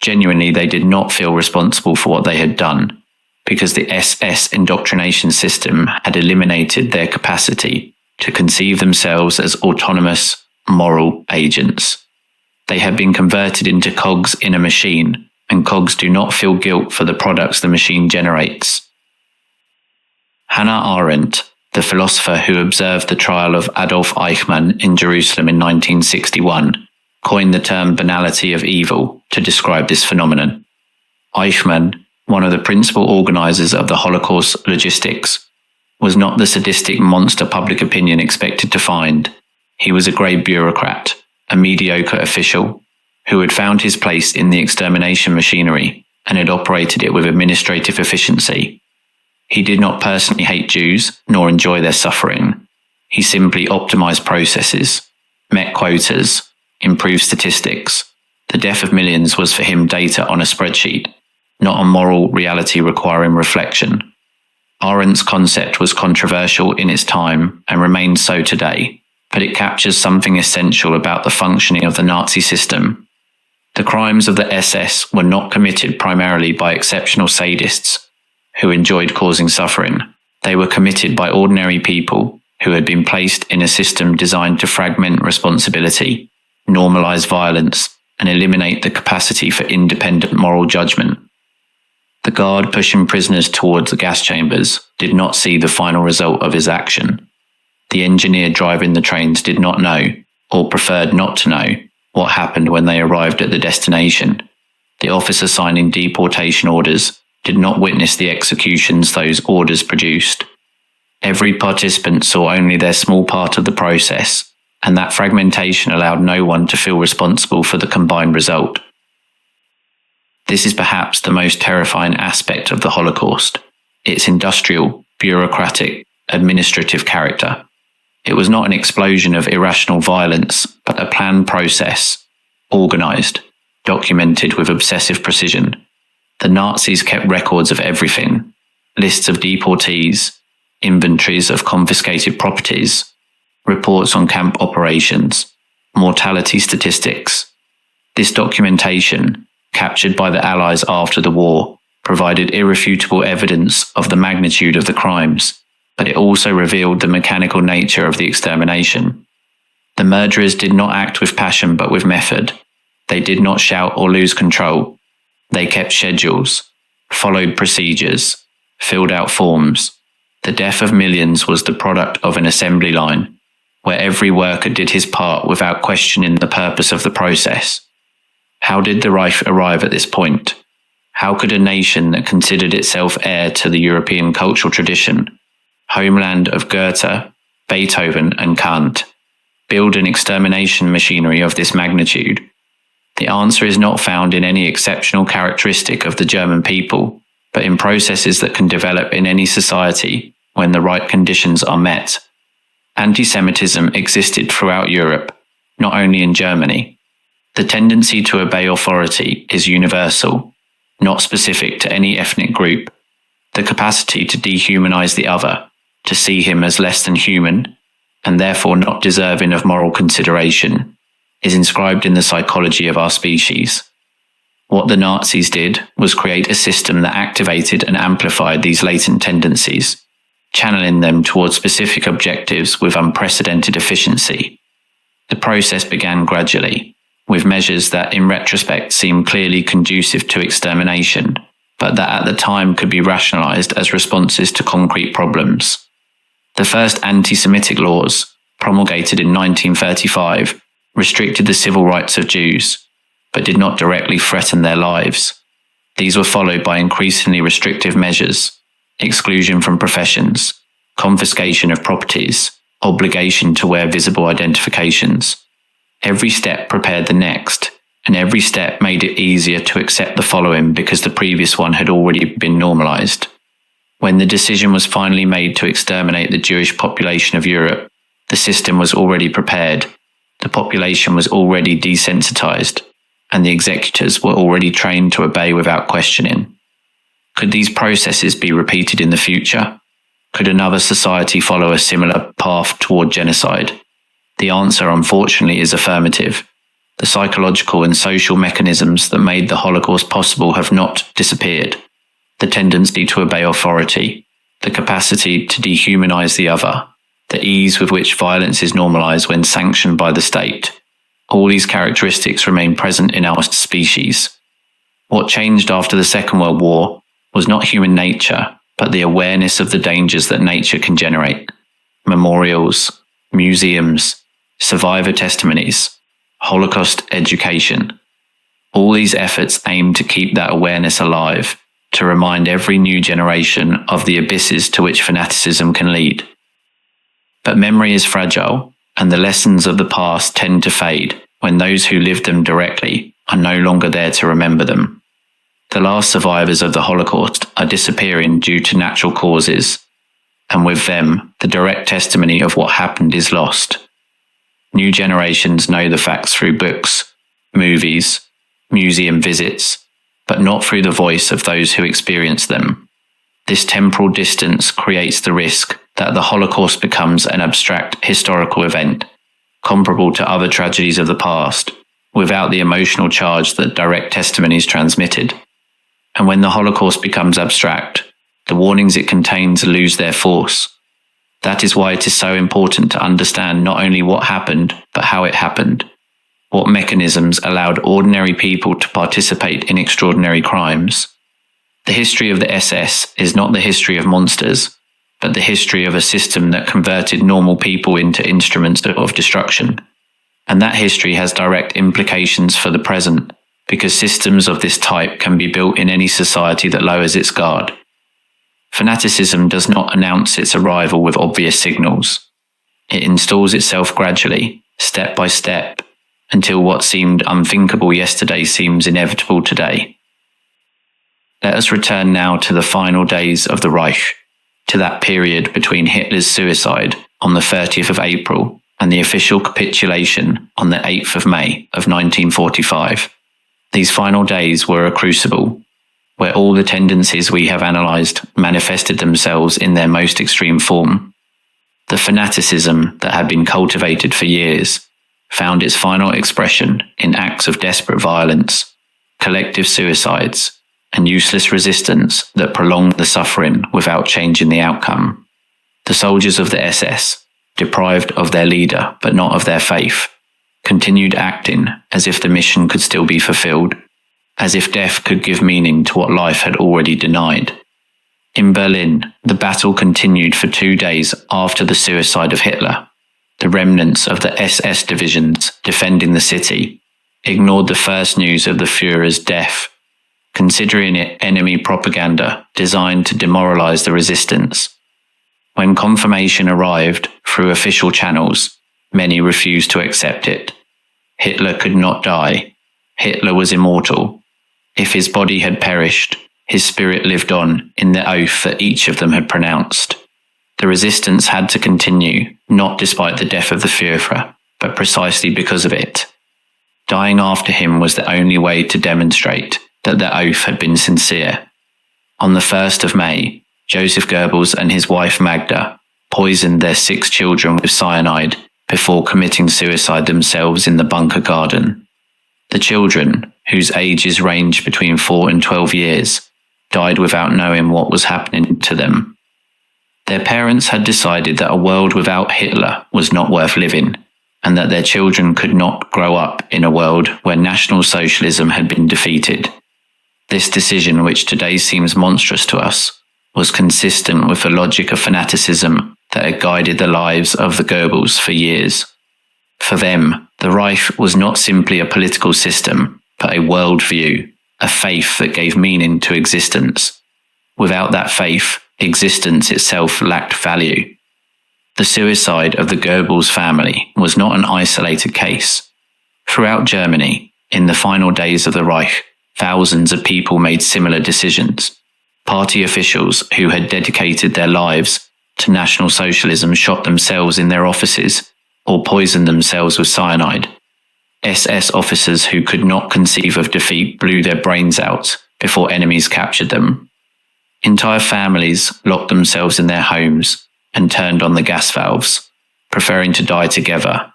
Genuinely, they did not feel responsible for what they had done, because the SS indoctrination system had eliminated their capacity to conceive themselves as autonomous, moral agents. They had been converted into cogs in a machine, and cogs do not feel guilt for the products the machine generates. Hannah Arendt, the philosopher who observed the trial of Adolf Eichmann in Jerusalem in 1961, coined the term banality of evil to describe this phenomenon. Eichmann, one of the principal organizers of the Holocaust logistics, was not the sadistic monster public opinion expected to find. He was a grey bureaucrat, a mediocre official, who had found his place in the extermination machinery and had operated it with administrative efficiency. He did not personally hate Jews nor enjoy their suffering. He simply optimized processes, met quotas, improved statistics. The death of millions was for him data on a spreadsheet, not a moral reality requiring reflection. Arendt's concept was controversial in its time and remains so today, but it captures something essential about the functioning of the Nazi system. The crimes of the SS were not committed primarily by exceptional sadists who enjoyed causing suffering. They were committed by ordinary people who had been placed in a system designed to fragment responsibility, normalize violence, and eliminate the capacity for independent moral judgment. The guard pushing prisoners towards the gas chambers did not see the final result of his action. The engineer driving the trains did not know, or preferred not to know, what happened when they arrived at the destination. The officer signing deportation orders did not witness the executions those orders produced. Every participant saw only their small part of the process, and that fragmentation allowed no one to feel responsible for the combined result. This is perhaps the most terrifying aspect of the Holocaust, its industrial, bureaucratic, administrative character. It was not an explosion of irrational violence, but a planned process, organized, documented with obsessive precision. The Nazis kept records of everything, lists of deportees, inventories of confiscated properties, reports on camp operations, mortality statistics. This documentation, captured by the Allies after the war, provided irrefutable evidence of the magnitude of the crimes, but it also revealed the mechanical nature of the extermination. The murderers did not act with passion but with method. They did not shout or lose control. They kept schedules, followed procedures, filled out forms. The death of millions was the product of an assembly line, where every worker did his part without questioning the purpose of the process. How did the Reich arrive at this point? How could a nation that considered itself heir to the European cultural tradition, homeland of Goethe, Beethoven, and Kant, build an extermination machinery of this magnitude? The answer is not found in any exceptional characteristic of the German people, but in processes that can develop in any society when the right conditions are met. Anti-Semitism existed throughout Europe, not only in Germany. The tendency to obey authority is universal, not specific to any ethnic group. The capacity to dehumanize the other, to see him as less than human, and therefore not deserving of moral consideration, is inscribed in the psychology of our species. What the Nazis did was create a system that activated and amplified these latent tendencies, channeling them towards specific objectives with unprecedented efficiency. The process began gradually, with measures that in retrospect seem clearly conducive to extermination, but that at the time could be rationalized as responses to concrete problems. The first anti-Semitic laws, promulgated in 1935, restricted the civil rights of Jews, but did not directly threaten their lives. These were followed by increasingly restrictive measures: exclusion from professions, confiscation of properties, obligation to wear visible identifications. Every step prepared the next, and every step made it easier to accept the following because the previous one had already been normalized. When the decision was finally made to exterminate the Jewish population of Europe, the system was already prepared, the population was already desensitized, and the executors were already trained to obey without questioning. Could these processes be repeated in the future? Could another society follow a similar path toward genocide? The answer, unfortunately, is affirmative. The psychological and social mechanisms that made the Holocaust possible have not disappeared. The tendency to obey authority, the capacity to dehumanize the other, the ease with which violence is normalized when sanctioned by the state. All these characteristics remain present in our species. What changed after the Second World War was not human nature, but the awareness of the dangers that nature can generate. Memorials, museums, survivor testimonies, Holocaust education. All these efforts aim to keep that awareness alive, to remind every new generation of the abysses to which fanaticism can lead. But memory is fragile, and the lessons of the past tend to fade when those who lived them directly are no longer there to remember them. The last survivors of the Holocaust are disappearing due to natural causes, and with them, the direct testimony of what happened is lost. New generations know the facts through books, movies, museum visits, but not through the voice of those who experienced them. This temporal distance creates the risk that the Holocaust becomes an abstract historical event, comparable to other tragedies of the past, without the emotional charge that direct testimonies transmitted. And when the Holocaust becomes abstract, the warnings it contains lose their force. That is why it is so important to understand not only what happened, but how it happened. What mechanisms allowed ordinary people to participate in extraordinary crimes. The history of the SS is not the history of monsters, but the history of a system that converted normal people into instruments of destruction. And that history has direct implications for the present, because systems of this type can be built in any society that lowers its guard. Fanaticism does not announce its arrival with obvious signals. It installs itself gradually, step by step, until what seemed unthinkable yesterday seems inevitable today. Let us return now to the final days of the Reich, to that period between Hitler's suicide on the 30th of April and the official capitulation on the 8th of May of 1945. These final days were a crucible, where all the tendencies we have analysed manifested themselves in their most extreme form. The fanaticism that had been cultivated for years found its final expression in acts of desperate violence, collective suicides, and useless resistance that prolonged the suffering without changing the outcome. The soldiers of the SS, deprived of their leader but not of their faith, continued acting as if the mission could still be fulfilled, as if death could give meaning to what life had already denied. In Berlin, the battle continued for 2 days after the suicide of Hitler. The remnants of the SS divisions defending the city ignored the first news of the Führer's death, considering it enemy propaganda designed to demoralize the resistance. When confirmation arrived through official channels, many refused to accept it. Hitler could not die. Hitler was immortal. If his body had perished, his spirit lived on in the oath that each of them had pronounced. The resistance had to continue, not despite the death of the Führer, but precisely because of it. Dying after him was the only way to demonstrate that the oath had been sincere. On the 1st of May, Joseph Goebbels and his wife Magda poisoned their 6 children with cyanide before committing suicide themselves in the bunker garden. The children, whose ages ranged between 4 and 12 years, died without knowing what was happening to them. Their parents had decided that a world without Hitler was not worth living, and that their children could not grow up in a world where National Socialism had been defeated. This decision, which today seems monstrous to us, was consistent with the logic of fanaticism that had guided the lives of the Goebbels for years. For them, the Reich was not simply a political system, but a worldview, a faith that gave meaning to existence. Without that faith, existence itself lacked value. The suicide of the Goebbels family was not an isolated case. Throughout Germany, in the final days of the Reich, thousands of people made similar decisions. Party officials who had dedicated their lives to National Socialism shot themselves in their offices or poisoned themselves with cyanide. SS officers who could not conceive of defeat blew their brains out before enemies captured them. Entire families locked themselves in their homes and turned on the gas valves, preferring to die together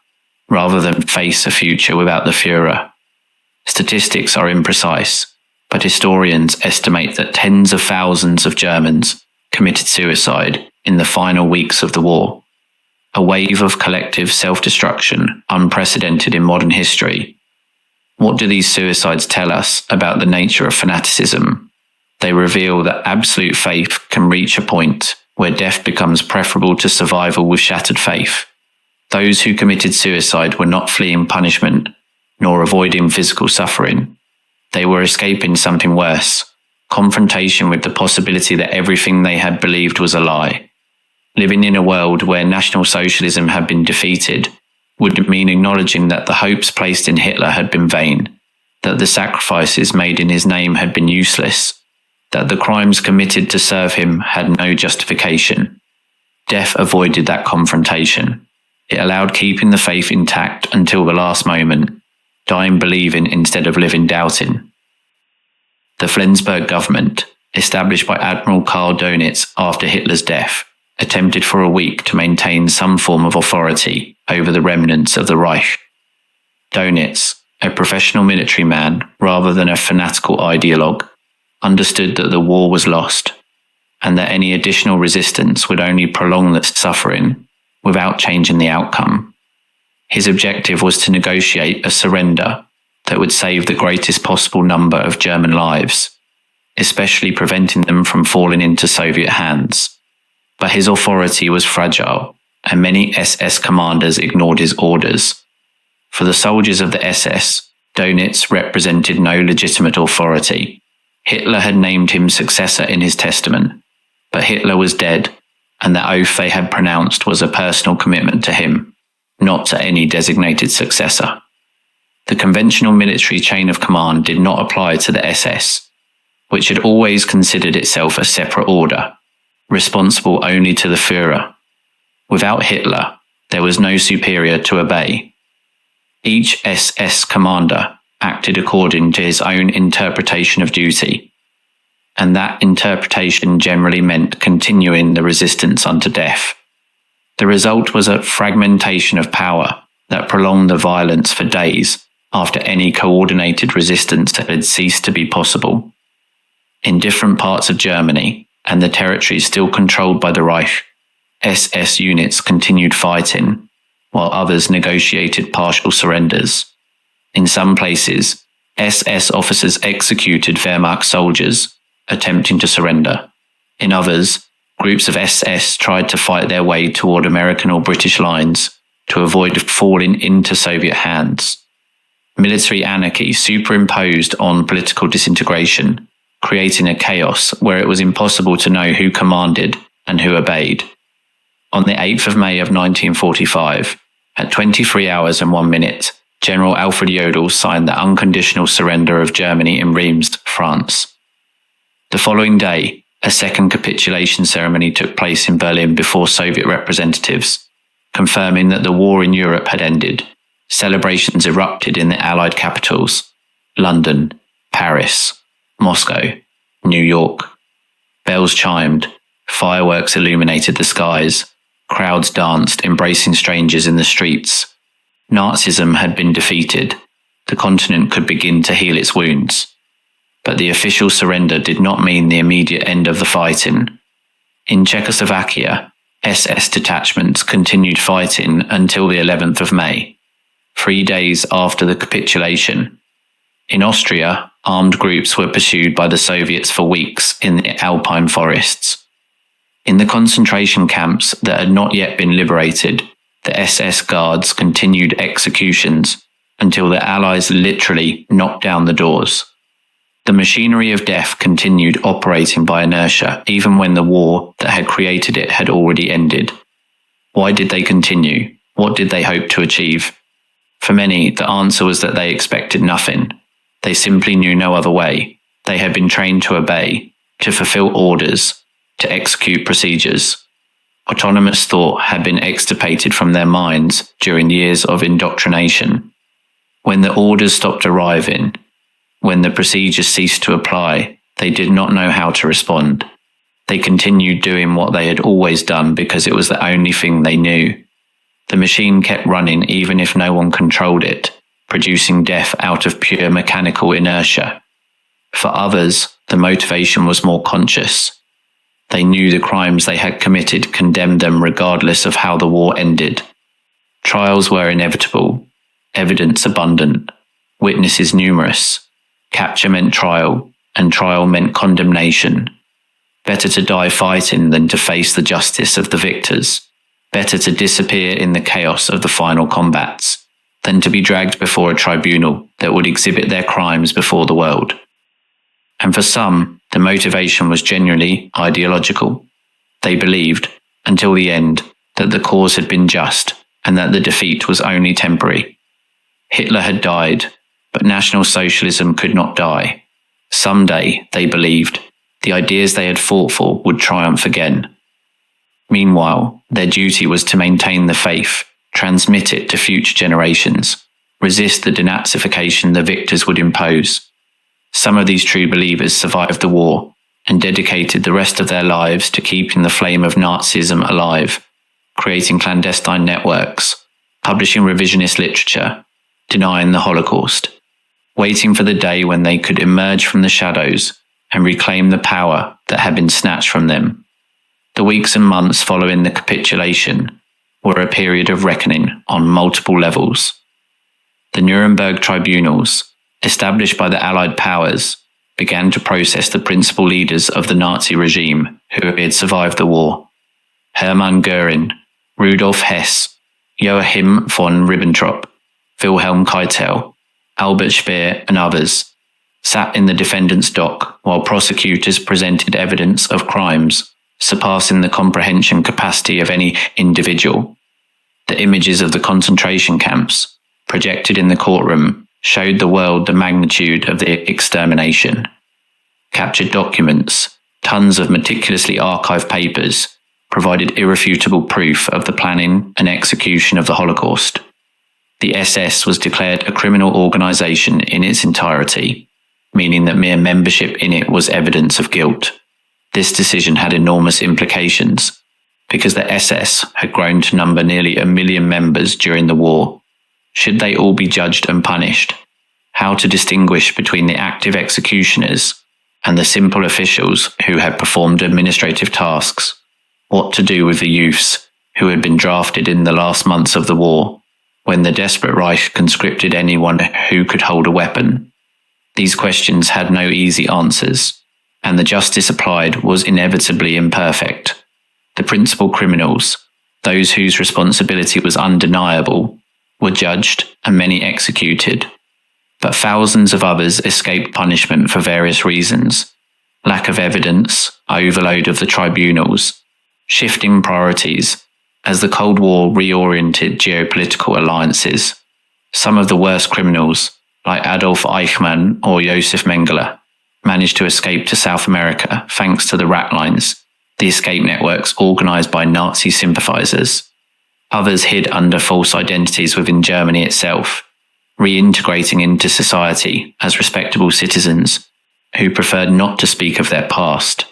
rather than face a future without the Führer. Statistics are imprecise, but historians estimate that tens of thousands of Germans committed suicide in the final weeks of the war. A wave of collective self-destruction unprecedented in modern history. What do these suicides tell us about the nature of fanaticism? They reveal that absolute faith can reach a point where death becomes preferable to survival with shattered faith. Those who committed suicide were not fleeing punishment, nor avoiding physical suffering. They were escaping something worse, confrontation with the possibility that everything they had believed was a lie. Living in a world where National Socialism had been defeated would mean acknowledging that the hopes placed in Hitler had been vain, that the sacrifices made in his name had been useless, that the crimes committed to serve him had no justification. Death avoided that confrontation. It allowed keeping the faith intact until the last moment, dying believing instead of living doubting. The Flensburg government, established by Admiral Karl Dönitz after Hitler's death, attempted for a week to maintain some form of authority over the remnants of the Reich. Dönitz, a professional military man rather than a fanatical ideologue, understood that the war was lost, and that any additional resistance would only prolong the suffering without changing the outcome. His objective was to negotiate a surrender that would save the greatest possible number of German lives, especially preventing them from falling into Soviet hands. But his authority was fragile, and many SS commanders ignored his orders. For the soldiers of the SS, Dönitz represented no legitimate authority. Hitler had named him successor in his testament, but Hitler was dead, and the oath they had pronounced was a personal commitment to him, not to any designated successor. The conventional military chain of command did not apply to the SS, which had always considered itself a separate order, responsible only to the Führer. Without Hitler, there was no superior to obey. Each SS commander acted according to his own interpretation of duty, and that interpretation generally meant continuing the resistance unto death. The result was a fragmentation of power that prolonged the violence for days after any coordinated resistance had ceased to be possible. In different parts of Germany, and the territories still controlled by the Reich, SS units continued fighting, while others negotiated partial surrenders. In some places, SS officers executed Wehrmacht soldiers, attempting to surrender. In others, groups of SS tried to fight their way toward American or British lines to avoid falling into Soviet hands. Military anarchy superimposed on political disintegration, creating a chaos where it was impossible to know who commanded and who obeyed. On the 8th of May of 1945, at 23 hours and 1 minute, General Alfred Jodl signed the unconditional surrender of Germany in Reims, France. The following day, a second capitulation ceremony took place in Berlin before Soviet representatives, confirming that the war in Europe had ended. Celebrations erupted in the Allied capitals: London, Paris, Moscow, New York. Bells chimed, fireworks illuminated the skies, crowds danced, embracing strangers in the streets. Nazism had been defeated. The continent could begin to heal its wounds. But the official surrender did not mean the immediate end of the fighting. In Czechoslovakia, SS detachments continued fighting until the 11th of May, 3 days after the capitulation. In Austria, armed groups were pursued by the Soviets for weeks in the Alpine forests. In the concentration camps that had not yet been liberated, the SS guards continued executions until the Allies literally knocked down the doors. The machinery of death continued operating by inertia even when the war that had created it had already ended. Why did they continue? What did they hope to achieve? For many, the answer was that they expected nothing. They simply knew no other way. They had been trained to obey, to fulfill orders, to execute procedures. Autonomous thought had been extirpated from their minds during years of indoctrination. When the orders stopped arriving, when the procedures ceased to apply, they did not know how to respond. They continued doing what they had always done because it was the only thing they knew. The machine kept running even if no one controlled it, producing death out of pure mechanical inertia. For others, the motivation was more conscious. They knew the crimes they had committed condemned them regardless of how the war ended. Trials were inevitable, evidence abundant, witnesses numerous. Capture meant trial, and trial meant condemnation. Better to die fighting than to face the justice of the victors. Better to disappear in the chaos of the final combats than to be dragged before a tribunal that would exhibit their crimes before the world. And for some, the motivation was genuinely ideological. They believed, until the end, that the cause had been just and that the defeat was only temporary. Hitler had died, but National Socialism could not die. Someday, they believed, the ideas they had fought for would triumph again. Meanwhile, their duty was to maintain the faith, transmit it to future generations, resist the denazification the victors would impose. Some of these true believers survived the war and dedicated the rest of their lives to keeping the flame of Nazism alive, creating clandestine networks, publishing revisionist literature, denying the Holocaust, waiting for the day when they could emerge from the shadows and reclaim the power that had been snatched from them. The weeks and months following the capitulation were a period of reckoning on multiple levels. The Nuremberg tribunals, established by the Allied powers, began to process the principal leaders of the Nazi regime who had survived the war. Hermann Göring, Rudolf Hess, Joachim von Ribbentrop, Wilhelm Keitel, Albert Speer and others sat in the defendant's dock while prosecutors presented evidence of crimes surpassing the comprehension capacity of any individual. The images of the concentration camps, projected in the courtroom, showed the world the magnitude of the extermination. Captured documents, tons of meticulously archived papers, provided irrefutable proof of the planning and execution of the Holocaust. The SS was declared a criminal organization in its entirety, meaning that mere membership in it was evidence of guilt. This decision had enormous implications, because the SS had grown to number nearly 1 million members during the war. Should they all be judged and punished? How to distinguish between the active executioners and the simple officials who had performed administrative tasks? What to do with the youths who had been drafted in the last months of the war, when the desperate Reich conscripted anyone who could hold a weapon? These questions had no easy answers, and the justice applied was inevitably imperfect. The principal criminals, those whose responsibility was undeniable, were judged and many executed. But thousands of others escaped punishment for various reasons: lack of evidence, overload of the tribunals, shifting priorities, as the Cold War reoriented geopolitical alliances. Some of the worst criminals, like Adolf Eichmann or Josef Mengele, managed to escape to South America thanks to the rat lines, the escape networks organized by Nazi sympathizers. Others hid under false identities within Germany itself, reintegrating into society as respectable citizens who preferred not to speak of their past.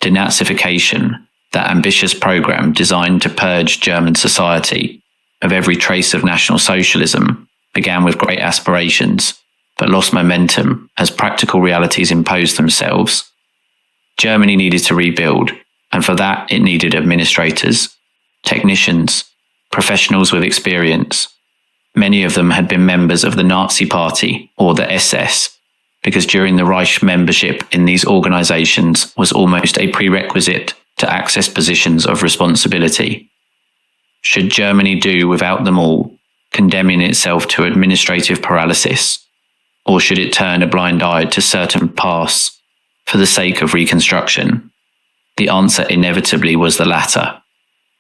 Denazification, that ambitious program designed to purge German society of every trace of National Socialism, began with great aspirations, but lost momentum as practical realities imposed themselves. Germany needed to rebuild, and for that it needed administrators, technicians, professionals with experience. Many of them had been members of the Nazi Party or the SS, because during the Reich membership in these organizations was almost a prerequisite to access positions of responsibility. Should Germany do without them all, condemning itself to administrative paralysis? Or should it turn a blind eye to certain paths for the sake of reconstruction? The answer inevitably was the latter.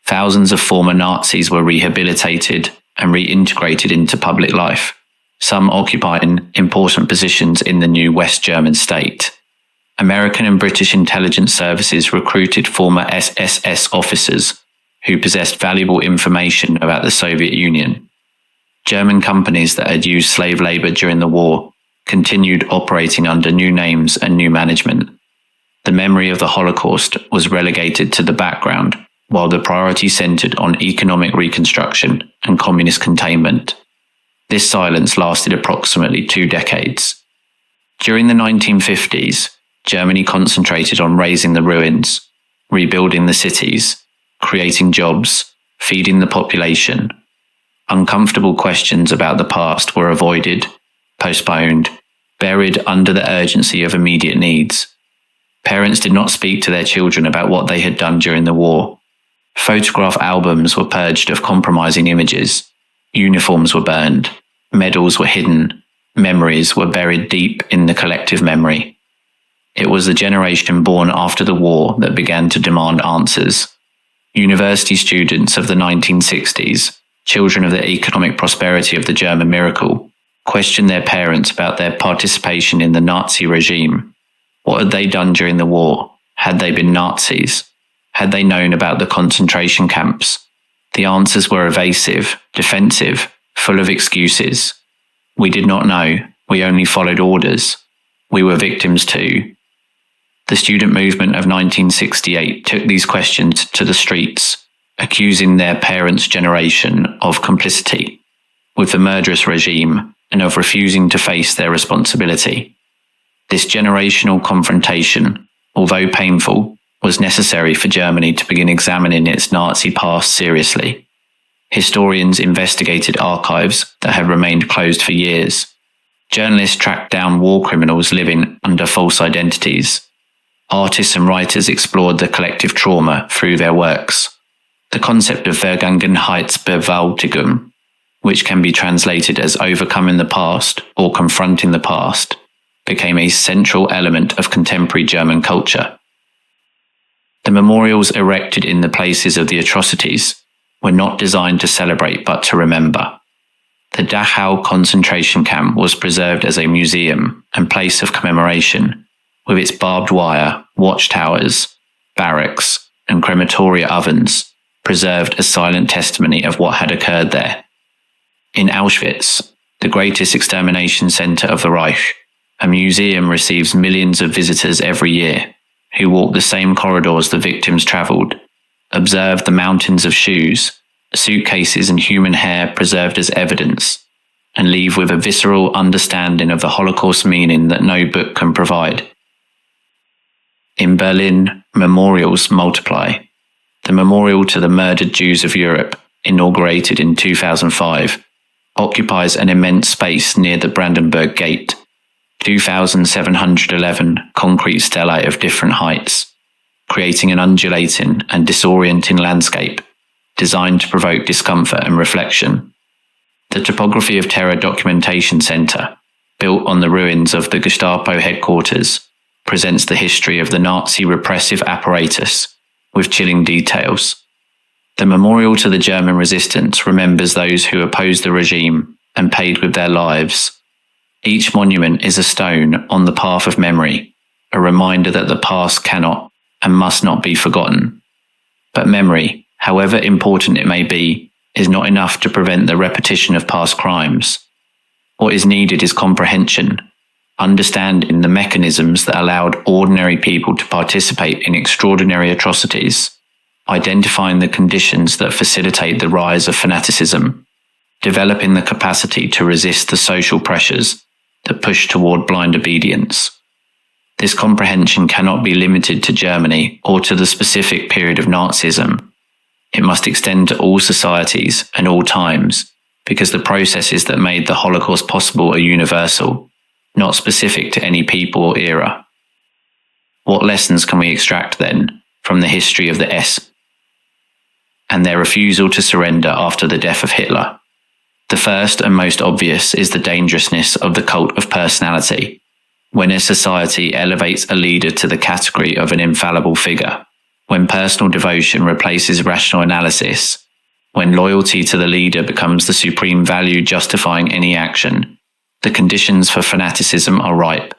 Thousands of former Nazis were rehabilitated and reintegrated into public life, some occupying important positions in the new West German state. American and British intelligence services recruited former SSS officers who possessed valuable information about the Soviet Union. German companies that had used slave labor during the war continued operating under new names and new management. The memory of the Holocaust was relegated to the background, while the priority centered on economic reconstruction and communist containment. This silence lasted approximately 2 decades. During the 1950s, Germany concentrated on raising the ruins, rebuilding the cities, creating jobs, feeding the population. Uncomfortable questions about the past were avoided, postponed, buried under the urgency of immediate needs. Parents did not speak to their children about what they had done during the war. Photograph albums were purged of compromising images. Uniforms were burned. Medals were hidden. Memories were buried deep in the collective memory. It was the generation born after the war that began to demand answers. University students of the 1960s, children of the economic prosperity of the German miracle, questioned their parents about their participation in the Nazi regime. What had they done during the war? Had they been Nazis? Had they known about the concentration camps? The answers were evasive, defensive, full of excuses. We did not know. We only followed orders. We were victims too. The student movement of 1968 took these questions to the streets, accusing their parents' generation of complicity with the murderous regime and of refusing to face their responsibility. This generational confrontation, although painful, was necessary for Germany to begin examining its Nazi past seriously. Historians investigated archives that had remained closed for years. Journalists tracked down war criminals living under false identities. Artists and writers explored the collective trauma through their works. The concept of Vergangenheitsbewältigung, which can be translated as overcoming the past or confronting the past, became a central element of contemporary German culture. The memorials erected in the places of the atrocities were not designed to celebrate but to remember. The Dachau concentration camp was preserved as a museum and place of commemoration, with its barbed wire, watchtowers, barracks, and crematoria ovens, preserved as silent testimony of what had occurred there. In Auschwitz, the greatest extermination center of the Reich, a museum receives millions of visitors every year who walk the same corridors the victims traveled, observe the mountains of shoes, suitcases and human hair preserved as evidence, and leave with a visceral understanding of the Holocaust meaning that no book can provide. In Berlin, memorials multiply. The memorial to the murdered Jews of Europe, inaugurated in 2005, occupies an immense space near the Brandenburg Gate, 2,711 concrete stelae of different heights, creating an undulating and disorienting landscape designed to provoke discomfort and reflection. The Topography of Terror Documentation Center, built on the ruins of the Gestapo headquarters, presents the history of the Nazi repressive apparatus with chilling details. The memorial to the German resistance remembers those who opposed the regime and paid with their lives. Each monument is a stone on the path of memory, a reminder that the past cannot and must not be forgotten. But memory, however important it may be, is not enough to prevent the repetition of past crimes. What is needed is comprehension, understanding the mechanisms that allowed ordinary people to participate in extraordinary atrocities, identifying the conditions that facilitate the rise of fanaticism, developing the capacity to resist the social pressures that push toward blind obedience. This comprehension cannot be limited to Germany or to the specific period of Nazism. It must extend to all societies and all times, because the processes that made the Holocaust possible are universal, not specific to any people or era. What lessons can we extract then from the history of the SS and their refusal to surrender after the death of Hitler? The first and most obvious is the dangerousness of the cult of personality. When a society elevates a leader to the category of an infallible figure, when personal devotion replaces rational analysis, when loyalty to the leader becomes the supreme value justifying any action, the conditions for fanaticism are ripe.